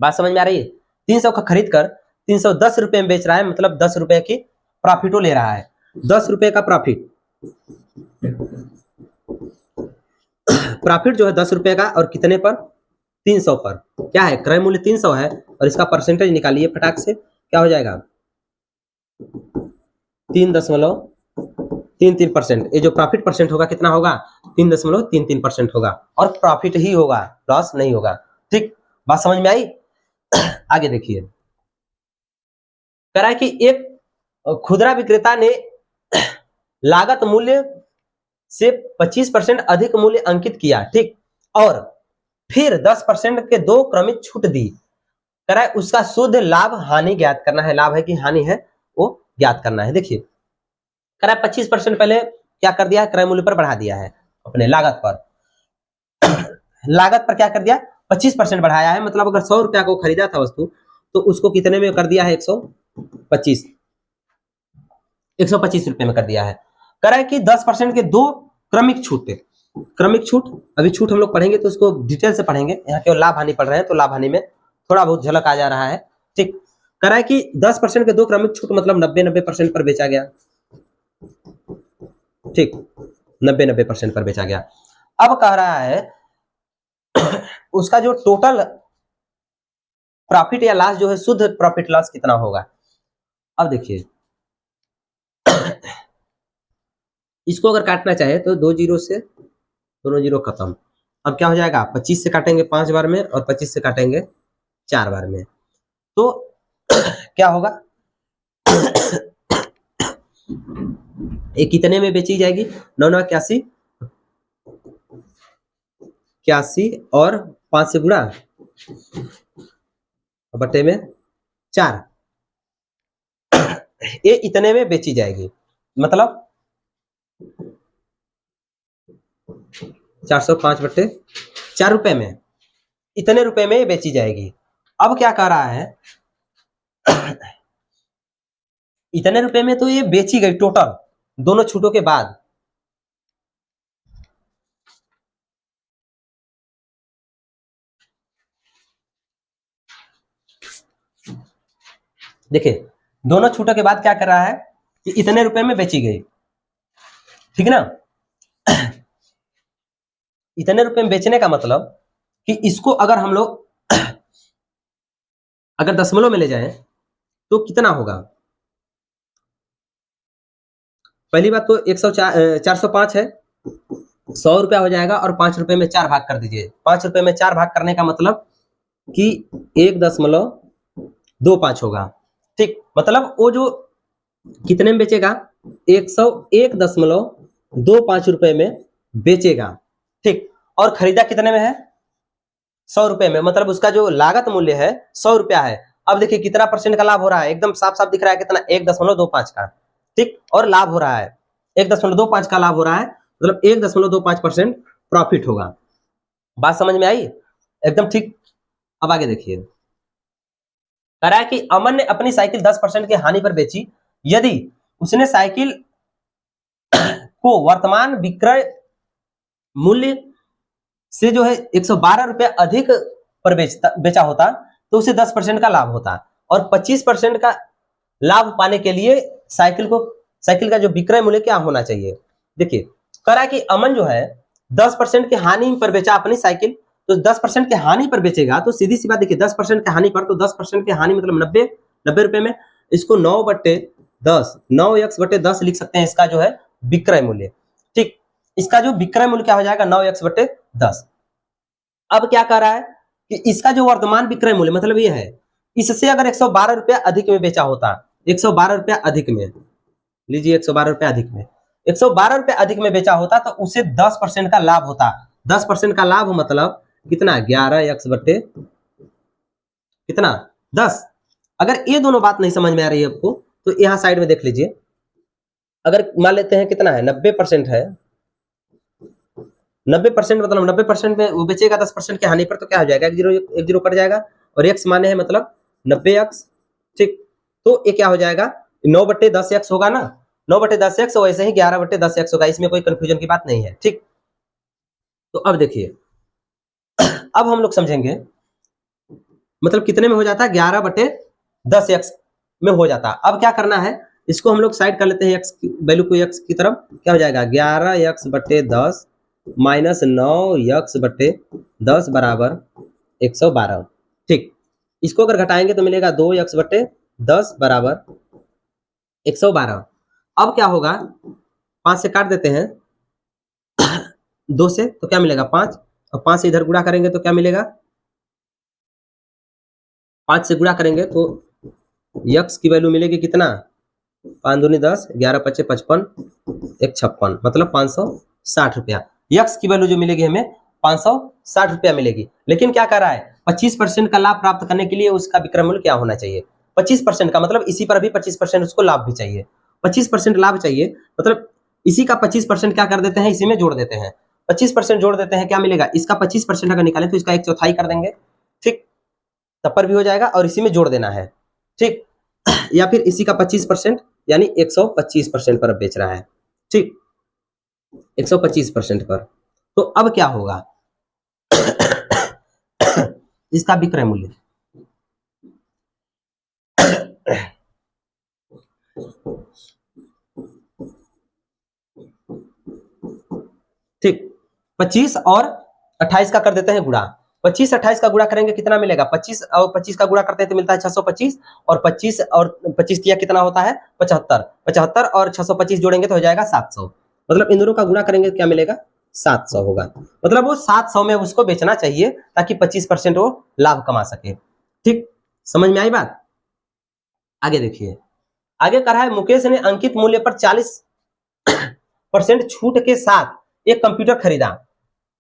बात समझ में आ रही है? 300 का खरीद कर 310 रुपये में बेच रहा है, मतलब 10 रुपए की प्रॉफिटो ले रहा है। 10 रुपए का प्रॉफिट, प्रॉफिट जो है 10 रुपए का, और कितने पर? 300 पर। क्या है? क्रय मूल्य 300 है और इसका परसेंटेज निकालिए फटाक से, क्या हो जाएगा? 3.33%। ये जो प्रॉफिट परसेंट होगा कितना होगा? 3.33% होगा, और प्रॉफिट ही होगा, लॉस नहीं होगा। ठीक, बात समझ में आई? आगे देखिए, कह रहा है कि एक खुदरा विक्रेता ने लागत मूल्य से 25% अधिक मूल्य अंकित किया। ठीक, और फिर 10% के दो क्रमिक छूट दी। कह रहा है उसका शुद्ध लाभ हानि ज्ञात करना है। लाभ है कि हानि है वो ज्ञात करना है। देखिए कह रहा है 25% पहले क्या कर दिया है? क्रय मूल्य पर बढ़ा दिया है, अपने लागत पर। लागत पर क्या कर दिया? 25% बढ़ाया है, मतलब अगर 100 रुपया को खरीदा था वस्तु तो उसको कितने में कर दिया है? 125 रुपए में कर दिया है। कह रहा है कि 10% के दो क्रमिक छूट। क्रमिक छूट, अभी छूट हम लोग पढ़ेंगे तो उसको डिटेल से पढ़ेंगे, यहाँ केवल लाभ हानि पढ़ रहे हैं तो लाभ हानि में थोड़ा बहुत झलक आ जा रहा है। ठीक, कह रहा है कि 10% के दो क्रमिक छूट मतलब 90% पर बेचा गया। ठीक, 90% पर बेचा गया। अब कह रहा है उसका जो टोटल प्रॉफिट या लॉस जो है, शुद्ध प्रॉफिट लॉस कितना होगा? अब देखिए इसको अगर काटना चाहे तो 2 जीरो से दोनों जीरो खत्म। अब क्या हो जाएगा? 25 से काटेंगे 5 बार में और 25 से काटेंगे 4 बार में, तो क्या होगा? ये कितने में बेची जाएगी? 9 81 और 5 से गुणा बटे में 4, ये इतने में बेची जाएगी। मतलब 405/4 रुपए में, इतने रुपए में बेची जाएगी। अब क्या कह रहा है, इतने रुपए में तो ये बेची गई टोटल दोनों छूटों के बाद। देखिए दोनों छूटों के बाद क्या कर रहा है कि इतने रुपए में बेची गई, ठीक है ना। इतने रुपए में बेचने का मतलब कि इसको अगर हम लोग अगर दशमलव में ले जाएं तो कितना होगा। पहली बात तो 405 है, 100 रुपया हो जाएगा और 5 रुपए में 4 भाग कर दीजिए। 5 रुपए में 4 भाग करने का मतलब कि 1.25 होगा, ठीक। मतलब वो जो कितने में बेचेगा, 101.25 रुपए में बेचेगा, ठीक। और खरीदा कितने में है, 100 रुपए में, मतलब उसका जो लागत मूल्य है 100 रुपया है। अब देखिए कितना परसेंट का लाभ हो रहा है, एकदम साफ साफ दिख रहा है कितना, 1.25 का, ठीक। और लाभ हो रहा है 1.25 का लाभ हो रहा है, मतलब 1.25% प्रॉफिट होगा। बात समझ में आई, एकदम ठीक। अब आगे देखिए, कह रहा है कि अमन ने अपनी साइकिल 10% की हानि पर बेची यदि उसने साइकिल को वर्तमान विक्रय मूल्य से जो है 112 रुपए अधिक पर बेचा होता तो उसे 10% का लाभ होता, और 25% का लाभ पाने के लिए साइकिल का जो विक्रय मूल्य क्या होना चाहिए। देखिए कह रहा है कि अमन जो है 10% की हानि पर बेचा अपनी साइकिल, तो 10% की हानि पर बेचेगा तो सीधी सी बात, देखिए 10% की हानि पर, तो 10% की हानि मतलब 90 रुपए में, इसको 9/10 9x/10 लिख सकते हैं, इसका जो है विक्रय मूल्य, ठीक। इसका जो विक्रय मूल्य क्या हो जाएगा, 9x/10। अब क्या कह रहा है कि इसका जो वर्तमान विक्रय मूल्य मतलब ये है, इससे अगर 112 रुपया अधिक में बेचा होता, 112 रुपया अधिक में, लीजिए 112 रुपया अधिक में, 112 रुपया अधिक में बेचा होता तो उसे 10% का लाभ होता। 10% का लाभ मतलब कितना, 11x/ कितना 10। अगर ये दोनों बात नहीं समझ में आ रही है आपको तो यहाँ साइड में देख लीजिए, अगर मान लेते हैं कितना है, 90% है, 90% मतलब 90% में वो बेचेगा 10% की हानि पर, तो क्या हो जाएगा, एक जीरो कट जाएगा, और x माने है मतलब 90x, ठीक। तो ये क्या हो जाएगा, 9/10x होगा ना, 9/10x, वैसे ही 11/10x होगा, इसमें कोई कंफ्यूजन की बात नहीं है, ठीक। तो अब देखिए, अब हम लोग समझेंगे मतलब कितने में हो जाता है, 11/10x में हो जाता। अब क्या करना है, इसको हम लोग साइड कर लेते हैं, x वैल्यू को x की तरफ, क्या हो जाएगा 11x/10 माइनस 9x/10 बराबर 112, ठीक। इसको अगर घटाएंगे तो मिलेगा 2x/10 बराबर 112। अब क्या होगा, 5 से काट देते हैं, 2 से तो क्या मिलेगा 5, और 5 से इधर गुणा करेंगे तो क्या मिलेगा, 5 से गुणा करेंगे तो x की वैल्यू मिलेगी कितना, 5 दूनी 10, 11×5 55, 156, मतलब 560 रुपया। x की वैल्यू जो मिलेगी हमें 560 रुपया मिलेगी। लेकिन क्या कर रहा है, 25% का लाभ प्राप्त करने के लिए उसका विक्रय मूल्य क्या होना चाहिए, 25% का मतलब इसी पर भी 25% उसको लाभ भी चाहिए, 25% लाभ चाहिए, मतलब इसी का 25% क्या कर देते हैं, इसी में जोड़ देते हैं, 25% जोड़ देते हैं, क्या मिलेगा, इसका 25% अगर निकालें तो इसका 1/4 कर देंगे, ठीक। तब पर भी हो जाएगा, और इसी में जोड़ देना है, ठीक। या फिर इसी का 25% यानी 125% पर अब बेच रहा है, ठीक, 125% पर। तो अब क्या होगा, इसका विक्रय मूल्य, ठीक, 25 और 28 का कर देते हैं गुणा, 25-28 का गुणा करेंगे कितना मिलेगा, 25 और 25 का गुणा करते हैं तो मिलता है 625, और 25 और 25 दिया कितना होता है 75, 75 और 625 जोड़ेंगे तो हो जाएगा 700, मतलब इन दोनों का गुणा करेंगे क्या मिलेगा, 700 होगा। मतलब वो 700 में उसको बेचना चाहिए ताकि 25% वो लाभ कमा सके, ठीक। समझ में आई बात। आगे देखिए, आगे कह रहा है मुकेश ने अंकित मूल्य पर 40% छूट के साथ एक कंप्यूटर खरीदा।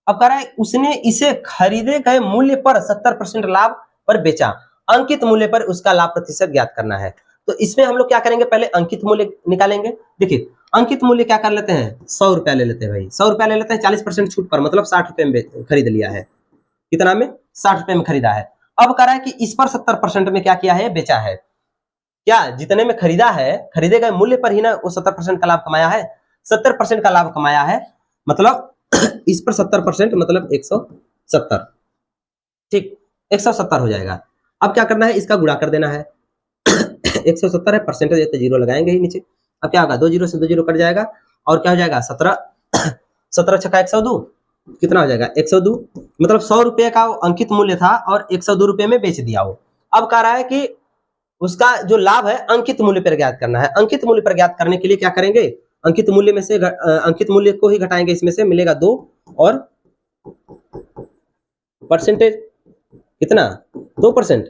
अब कह रहा है उसने इसे खरीदे गए मूल्य पर 70% लाभ पर बेचा, अंकित मूल्य पर उसका लाभ प्रतिशत ज्ञात करना है। तो इसमें हम लोग क्या करेंगे, पहले अंकित मूल्य निकालेंगे। देखिए अंकित मूल्य क्या कर लेते हैं, 100 रुपया ले लेते हैं भाई, 100 रुपया ले लेते हैं 40% छूट पर, मतलब 60 रुपये में खरीद लिया है। कितना में, 60 रुपये में खरीदा है। अब कह रहा है कि इस पर 70% में क्या किया है, बेचा है। क्या जितने में खरीदा है, खरीदे गए मूल्य पर ही ना वो 70% का लाभ कमाया है, 70% का लाभ कमाया है, मतलब इस पर 70% मतलब 170, ठीक 170 हो जाएगा। अब क्या करना है, इसका गुणा कर देना है 170 है, परसेंटेज है तो जीरो लगाएंगे ही नीचे। अब क्या होगा, 2 जीरो से 2 जीरो कट जाएगा और क्या हो जाएगा, 17 छक्का 102, कितना हो जाएगा 102, मतलब 100 रुपये का अंकित मूल्य था और 102 रुपये में बेच दिया वो। अब कह रहा है कि उसका जो लाभ है अंकित मूल्य पर ज्ञात करना है। अंकित मूल्य पर ज्ञात करने के लिए क्या करेंगे, अंकित मूल्य में से अंकित मूल्य को ही घटाएंगे, इसमें से मिलेगा 2 और परसेंटेज कितना 2%,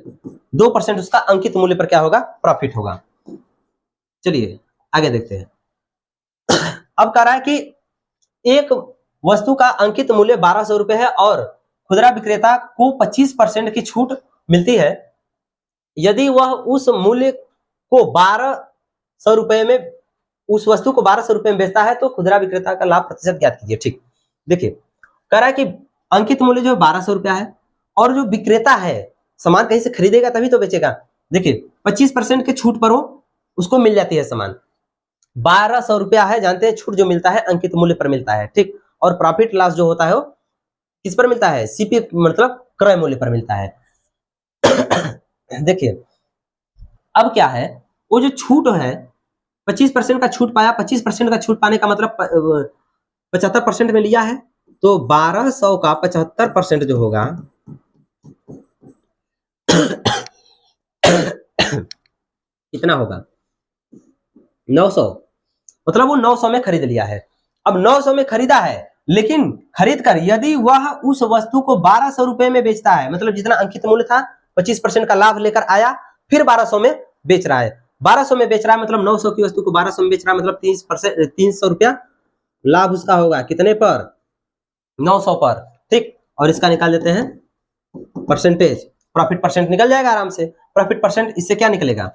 2% उसका अंकित मूल्य पर क्या होगा, प्रॉफिट होगा। चलिए आगे देखते हैं। अब कह रहा है कि एक वस्तु का अंकित मूल्य 1200 रुपए है और खुदरा विक्रेता को 25% की छूट मिलती है। यदि वह उस मूल्य को 1200 रुपए में, उस वस्तु को 1200 रुपए में बेचता है तो खुदरा विक्रेता का लाभ प्रतिशत ज्ञात कीजिए। ठीक, देखिए कह रहा है कि अंकित मूल्य जो 1200 रुपया है और जो विक्रेता है सामान कहीं से खरीदेगा तभी तो बेचेगा। देखिए 25% के छूट पर वो उसको मिल जाती है सामान, 1200 रुपया है, जानते हैं छूट जो मिलता है अंकित मूल्य पर मिलता है। ठीक, और प्रॉफिट लॉस जो होता है वो किस पर मिलता है, सीपी मतलब क्रय मूल्य पर मिलता है। देखिए अब क्या है, वो जो छूट है 25% का छूट पाया, 25% का छूट पाने का मतलब 75% में लिया है, तो 1200 का 75% जो होगा कितना होगा 900, मतलब वो 900 में खरीद लिया है। अब 900 में खरीदा है, लेकिन खरीद कर यदि वह उस वस्तु को 1200 रुपए में बेचता है, मतलब जितना अंकित मूल्य था 25% का लाभ लेकर आया, फिर 1200 में बेच रहा है, 1200 में बेच रहा है मतलब 900 की वस्तु को 1200 में बेच रहा है, मतलब 300 रुपया लाभ उसका होगा, कितने पर 900 पर। ठीक, और इसका निकाल देते हैं परसेंटेज, प्रॉफिट परसेंट निकल जाएगा आराम से। प्रॉफिट परसेंट इससे क्या निकलेगा,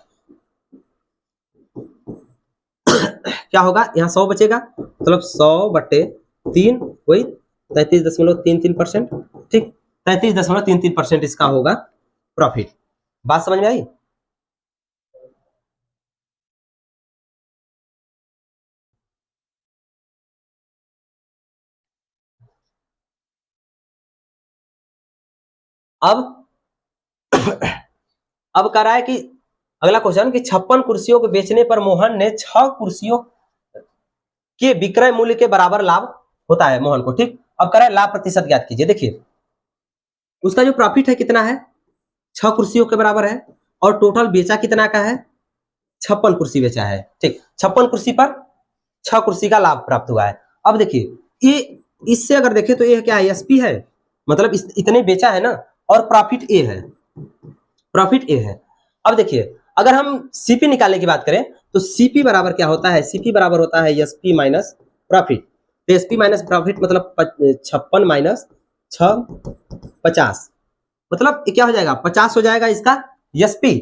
क्या होगा, यहाँ 100 बचेगा, मतलब 100/3 वही 33.33%। ठीक, 33.33% इसका होगा प्रॉफिट। बात समझ में आई। अब अब कह रहा है कि अगला क्वेश्चन कि 56 कुर्सियों को बेचने पर मोहन ने 6 कुर्सियों के विक्रय मूल्य के बराबर लाभ होता है मोहन को। ठीक, अब कह रहा है लाभ प्रतिशत ज्ञात कीजिए। देखिए उसका जो प्रॉफिट है कितना है, 6 कुर्सियों के बराबर है, और टोटल बेचा कितना का है, 56 कुर्सी बेचा है। ठीक, 56 कुर्सी पर 6 कुर्सी का लाभ प्राप्त हुआ है। अब देखिए ये इससे अगर देखें तो ये क्या है, एसपी है, मतलब इतने बेचा है ना, और प्रॉफिट ए है, प्रॉफिट ए है। अब देखिए अगर हम सीपी निकालने की बात करें तो सीपी बराबर क्या होता है, सीपी बराबर होता है एसपी माइनस प्रॉफिट। तो एसपी माइनस प्रॉफिट मतलब 56 माइनस 6 50, मतलब क्या हो जाएगा 50 हो जाएगा इसका एसपी,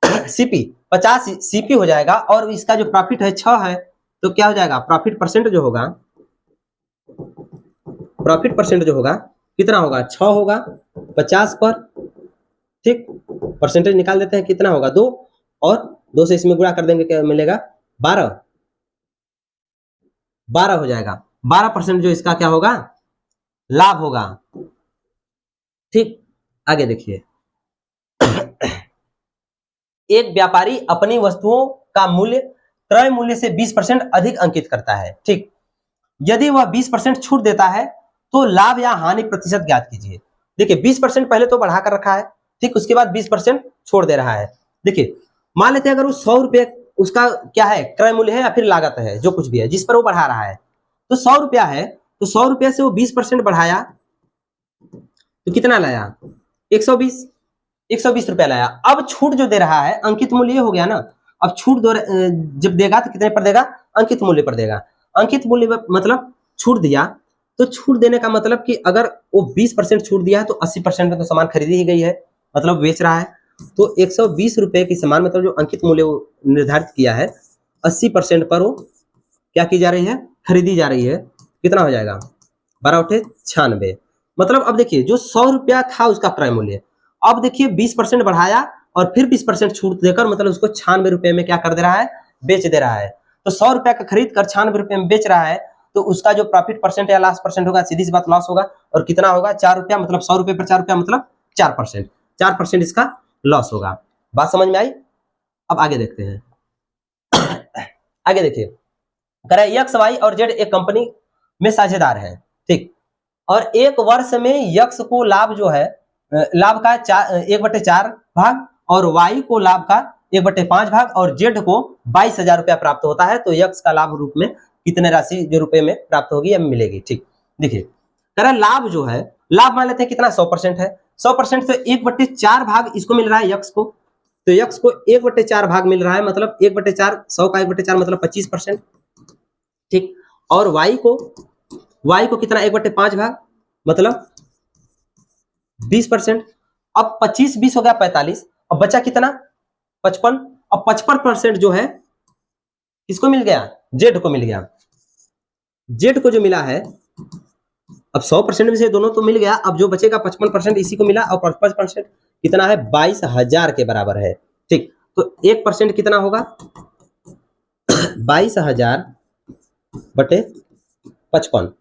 सीपी 50 सीपी हो जाएगा, और इसका जो प्रॉफिट है 6 है, तो क्या हो जाएगा प्रॉफिट परसेंट जो होगा, प्रॉफिट परसेंट जो होगा कितना होगा 6 होगा 50 पर। ठीक, परसेंटेज निकाल देते हैं, कितना होगा 2, और 2 से इसमें गुणा कर देंगे क्या मिलेगा 12, 12 हो जाएगा, 12% जो इसका क्या होगा लाभ होगा। ठीक, आगे देखिए एक व्यापारी अपनी वस्तुओं का मूल्य क्रय मूल्य से 20% अधिक अंकित करता है। ठीक, यदि वह 20% छूट देता है तो लाभ या हानि प्रतिशत ज्ञात कीजिए। देखिए 20% पहले तो बढ़ा कर रखा है, ठीक, उसके बाद 20% छोड़ दे रहा है। देखिए मान लेते हैं अगर वो 100 रुपये उसका क्या है क्रय मूल्य है या फिर लागत है, जो कुछ भी है जिस पर वो बढ़ा रहा है, तो 100 रुपया है, तो 100 रुपया से वो 20% बढ़ाया तो कितना लाया 120, 120 रुपया लाया। अब छूट जो दे रहा है अंकित मूल्य हो गया ना, अब छूट जब देगा तो कितने पर देगा, अंकित मूल्य पर देगा। अंकित मूल्य मतलब छूट दिया, तो छूट देने का मतलब कि अगर वो 20% छूट दिया है तो 80% में तो सामान खरीदी ही गई है, मतलब बेच रहा है, तो 120 रुपये की सामान मतलब जो अंकित मूल्य निर्धारित किया है 80% पर वो क्या की जा रही है, खरीदी जा रही है। कितना हो जाएगा, 12×96। मतलब अब देखिए जो 100 रुपया था उसका क्रय मूल्य, अब देखिए 20% बढ़ाया और फिर 20% छूट देकर मतलब उसको 96 रुपए में क्या कर दे रहा है, बेच दे रहा है। तो 100 रुपया का खरीद कर 96 रुपए में बेच रहा है, तो उसका जो प्रॉफिट परसेंट या लॉस परसेंट होगा, सीधी सी बात लॉस होगा। और कितना होगा, 4 रुपया, मतलब 100 रुपए पर 4 रुपया मतलब 4%, 4% इसका लॉस होगा। बात समझ में आई। अब आगे देखते हैं। आगे देखिए, कह रहा है यक्स वाई और जेड एक कंपनी में साझेदार है, ठीक। और एक वर्ष में यक्स को लाभ जो है, लाभ का 1/4 भाग, और वाई को लाभ का 1/5 भाग, और जेड को 22,000 रुपया प्राप्त होता है। तो यक्स का लाभ रूप में कितने राशि जो रुपए में प्राप्त होगी या मिलेगी, ठीक। देखिए कह रहा है लाभ जो है, लाभ मान लेते हैं कितना, 100% है। 100% तो 1/4 भाग इसको मिल रहा है यक्स को, तो यक्स को 1/4 भाग मिल रहा है, मतलब 1/4, 100 का 1/4 मतलब 25%, ठीक। और वाई को कितना, 1/5 भाग मतलब 20%। अब 25 20 हो गया 45, अब बचा कितना, 55। अब 55% जो है किसको मिल गया, जेड को मिल गया। जेड को जो मिला है, अब 100% में से दोनों तो मिल गया, अब जो बचेगा 55% इसी को मिला, और 55% कितना है, 22,000 के बराबर है, ठीक। तो 1% कितना होगा, 22,000 बटे 55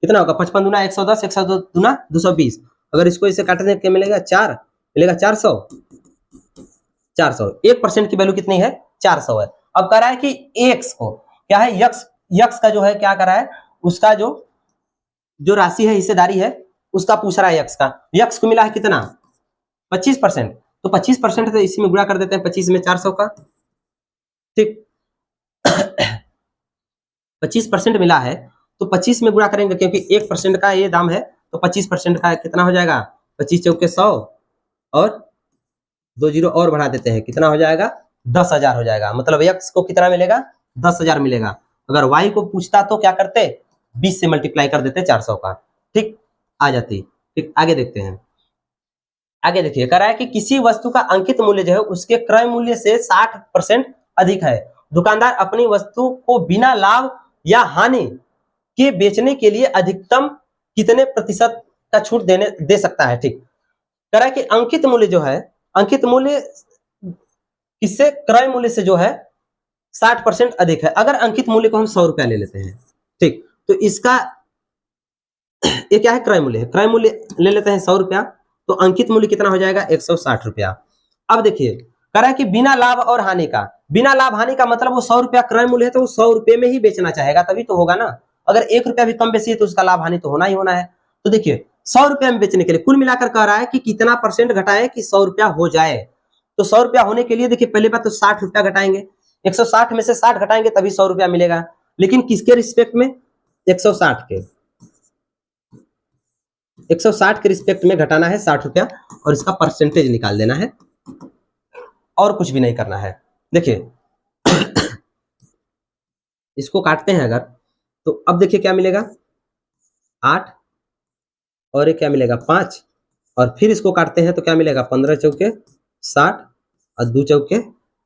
कितना होगा, 55 दूना 110, 110 दूना 220। अगर इसको इसे काटने के मिलेगा 4, मिलेगा 400, 400। 1% की वैल्यू कितनी है, 400 है। अब कह रहा है कि एक्स को क्या है, यक्स, यक्स का जो है क्या कर रहा है, उसका जो जो राशि है, हिस्सेदारी है, उसका पूछ रहा है यक्स का। यक्स को मिला है कितना, 25%। तो 25% तो इसी में गुणा कर देते हैं, 25 में 400 का, ठीक। 25% मिला है तो 25 में गुणा करेंगे, क्योंकि 1% का ये दाम है, तो 25% का कितना हो जाएगा, 25 चौके 100, और 2 जीरो और बढ़ा देते हैं, कितना हो जाएगा, 10,000 हो जाएगा। मतलब यक्स को कितना मिलेगा, 10,000 मिलेगा। अगर वाई को पूछता तो क्या करते, 20 से मल्टीप्लाई कर देते 400 का, ठीक, आ जाती। ठीक, आगे देखते हैं। आगे देखिए, कह रहा है कि किसी वस्तु का अंकित मूल्य जो है उसके क्रय मूल्य से 60% अधिक है। दुकानदार अपनी वस्तु को बिना लाभ या हानि के बेचने के लिए अधिकतम कितने प्रतिशत का छूट दे सकता है, ठीक। कह रहा है कि अंकित मूल्य जो है, अंकित मूल्य किससे, क्रय मूल्य से जो है 60% अधिक है। अगर अंकित मूल्य को हम 100 रुपया ले लेते हैं, ठीक, तो इसका ये क्या है, क्रय मूल्य है, क्रय मूल्य ले लेते हैं 100 रुपया, तो अंकित मूल्य कितना हो जाएगा, 160 रुपया। अब देखिए कह रहा है कि बिना लाभ और हानि का, बिना लाभ हानि का मतलब वो 100 रुपया क्रय मूल्य है, तो वो 100 रुपये में ही बेचना चाहेगा, तभी तो होगा ना। अगर 1 रुपया भी कम बेची है तो उसका लाभ हानि तो होना ही होना है। तो देखिए 100 रुपया में बेचने के लिए कुल मिलाकर कह रहा है कि कितना परसेंट घटाए कि 100 रुपया हो जाए। तो 100 रुपया होने के लिए देखिए पहले बात तो 60 रुपया घटाएंगे, 160 में से 60 घटाएंगे तभी 100 रुपया मिलेगा। लेकिन किसके रिस्पेक्ट में, 160 के, 160 के रिस्पेक्ट में घटाना है 60 रुपया, और इसका परसेंटेज निकाल देना है, और कुछ भी नहीं करना है। देखिए इसको काटते हैं अगर, तो अब देखिए क्या मिलेगा, 8, और ये क्या मिलेगा 5, और फिर इसको काटते हैं तो क्या मिलेगा, 15 चौके 60 और 2 चौके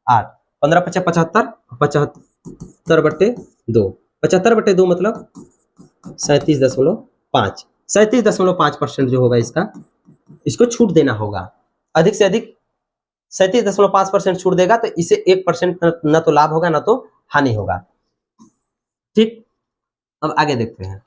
8, 15 पचा 75, 75/2, 75/2 मतलब 37.5, 37.5% जो होगा इसका, इसको छूट देना होगा। अधिक से अधिक 37.5% छूट देगा तो इसे 1% न तो लाभ होगा न तो हानि होगा, ठीक। अब आगे देखते हैं।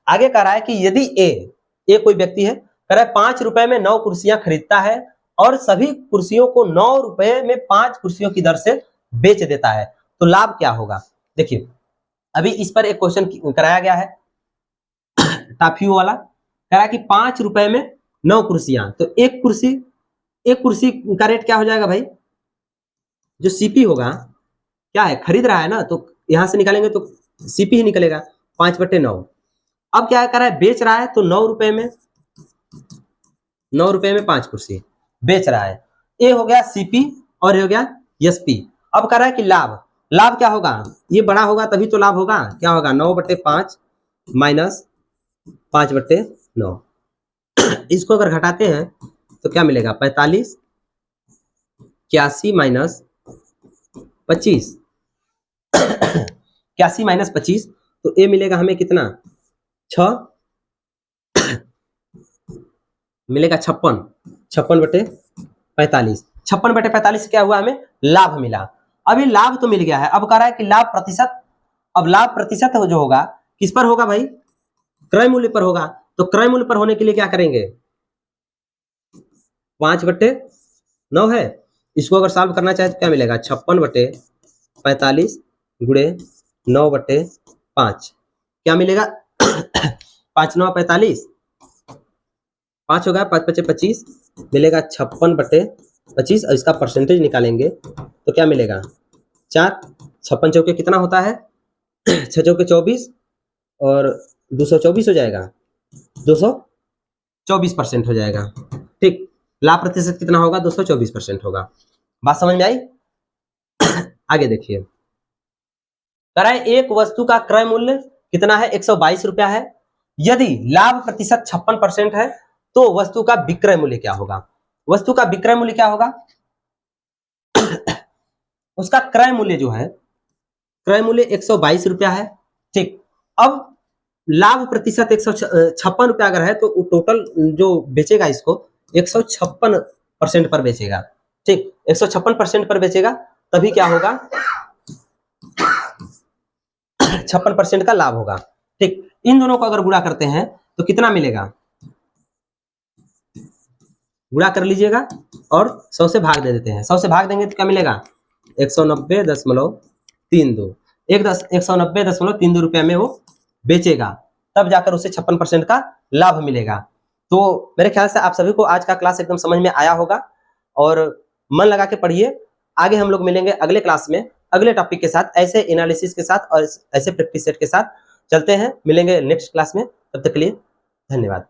आगे कह रहा है कि यदि ए कोई व्यक्ति है, कह रहा है 5 रुपए में 9 कुर्सियां खरीदता है और सभी कुर्सियों को 9 रुपए में 5 कुर्सियों की दर से बेच देता है, तो लाभ क्या होगा। देखिए अभी इस पर एक क्वेश्चन कराया गया है टाफियो वाला, कह रहा है कि 5 रुपए में 9 कुर्सियां, तो एक कुर्सी का रेट क्या हो जाएगा भाई, जो सीपी होगा, क्या है, खरीद रहा है ना, तो यहां से निकालेंगे तो सीपी ही निकलेगा, 5/9। अब क्या कर रहा है, बेच रहा है, तो 9 रुपए में 5 कुर्सी बेच रहा है। ए हो गया सीपी और ये हो गया एसपी। अब कह रहा है कि लाभ, लाभ क्या होगा, ये बड़ा होगा तभी तो लाभ होगा, क्या होगा, 9/5 माइनस 5/9। इसको अगर घटाते हैं तो क्या मिलेगा, 45, 81 माइनस 25, 81 माइनस 25, तो ए मिलेगा हमें कितना 6 मिलेगा 56 बटे 45 क्या हुआ हमें लाभ मिला। अब ये लाभ तो मिल गया है, अब कह रहा है कि लाभ प्रतिशत। अब लाभ प्रतिशत जो होगा किस पर होगा भाई, क्रय मूल्य पर होगा। तो क्रय मूल्य पर होने के लिए क्या करेंगे, 5/9 है, इसको अगर सॉल्व करना चाहे तो क्या मिलेगा 56/45 गुणे 9/5 क्या मिलेगा 5×9 = 45, 5 होगा, 5×5 = 25 मिलेगा 56/25 और इसका परसेंटेज निकालेंगे तो क्या मिलेगा 4। 56 चौके कितना होता है 6 चौके 24 और 224 हो जाएगा, 224% हो जाएगा। ठीक, लाभ प्रतिशत कितना होगा 224% होगा। बात समझ में आई। आगे देखिए, कह रहा है एक वस्तु का क्रय मूल्य कितना है 122 रुपया है, यदि लाभ प्रतिशत 56% है तो वस्तु का विक्रय मूल्य क्या होगा। वस्तु का विक्रय मूल्य क्या होगा उसका क्रय मूल्य जो है, क्रय मूल्य 122 रुपया है। ठीक, अब लाभ प्रतिशत 156 रुपया अगर है तो टोटल जो बेचेगा इसको 156% पर बेचेगा। ठीक, 156% पर बेचेगा, तभी क्या होगा 56% का लाभ होगा। ठीक, इन दोनों को अगर गुणा करते हैं तो कितना मिलेगा, गुणा कर लीजिएगा और 100 से भाग दे देते हैं। 100 से भाग देंगे तो क्या मिलेगा 190.32 190.32 रुपया में वो बेचेगा, तब जाकर उसे 56% का लाभ मिलेगा। तो मेरे ख्याल से आप सभी को आज का क्लास एकदम समझ में आया होगा और मन लगा के पढ़िए। आगे हम लोग मिलेंगे अगले क्लास में अगले टॉपिक के साथ, ऐसे एनालिसिस के साथ और ऐसे प्रैक्टिस सेट के साथ चलते हैं, मिलेंगे नेक्स्ट क्लास में। तब तक के लिए धन्यवाद।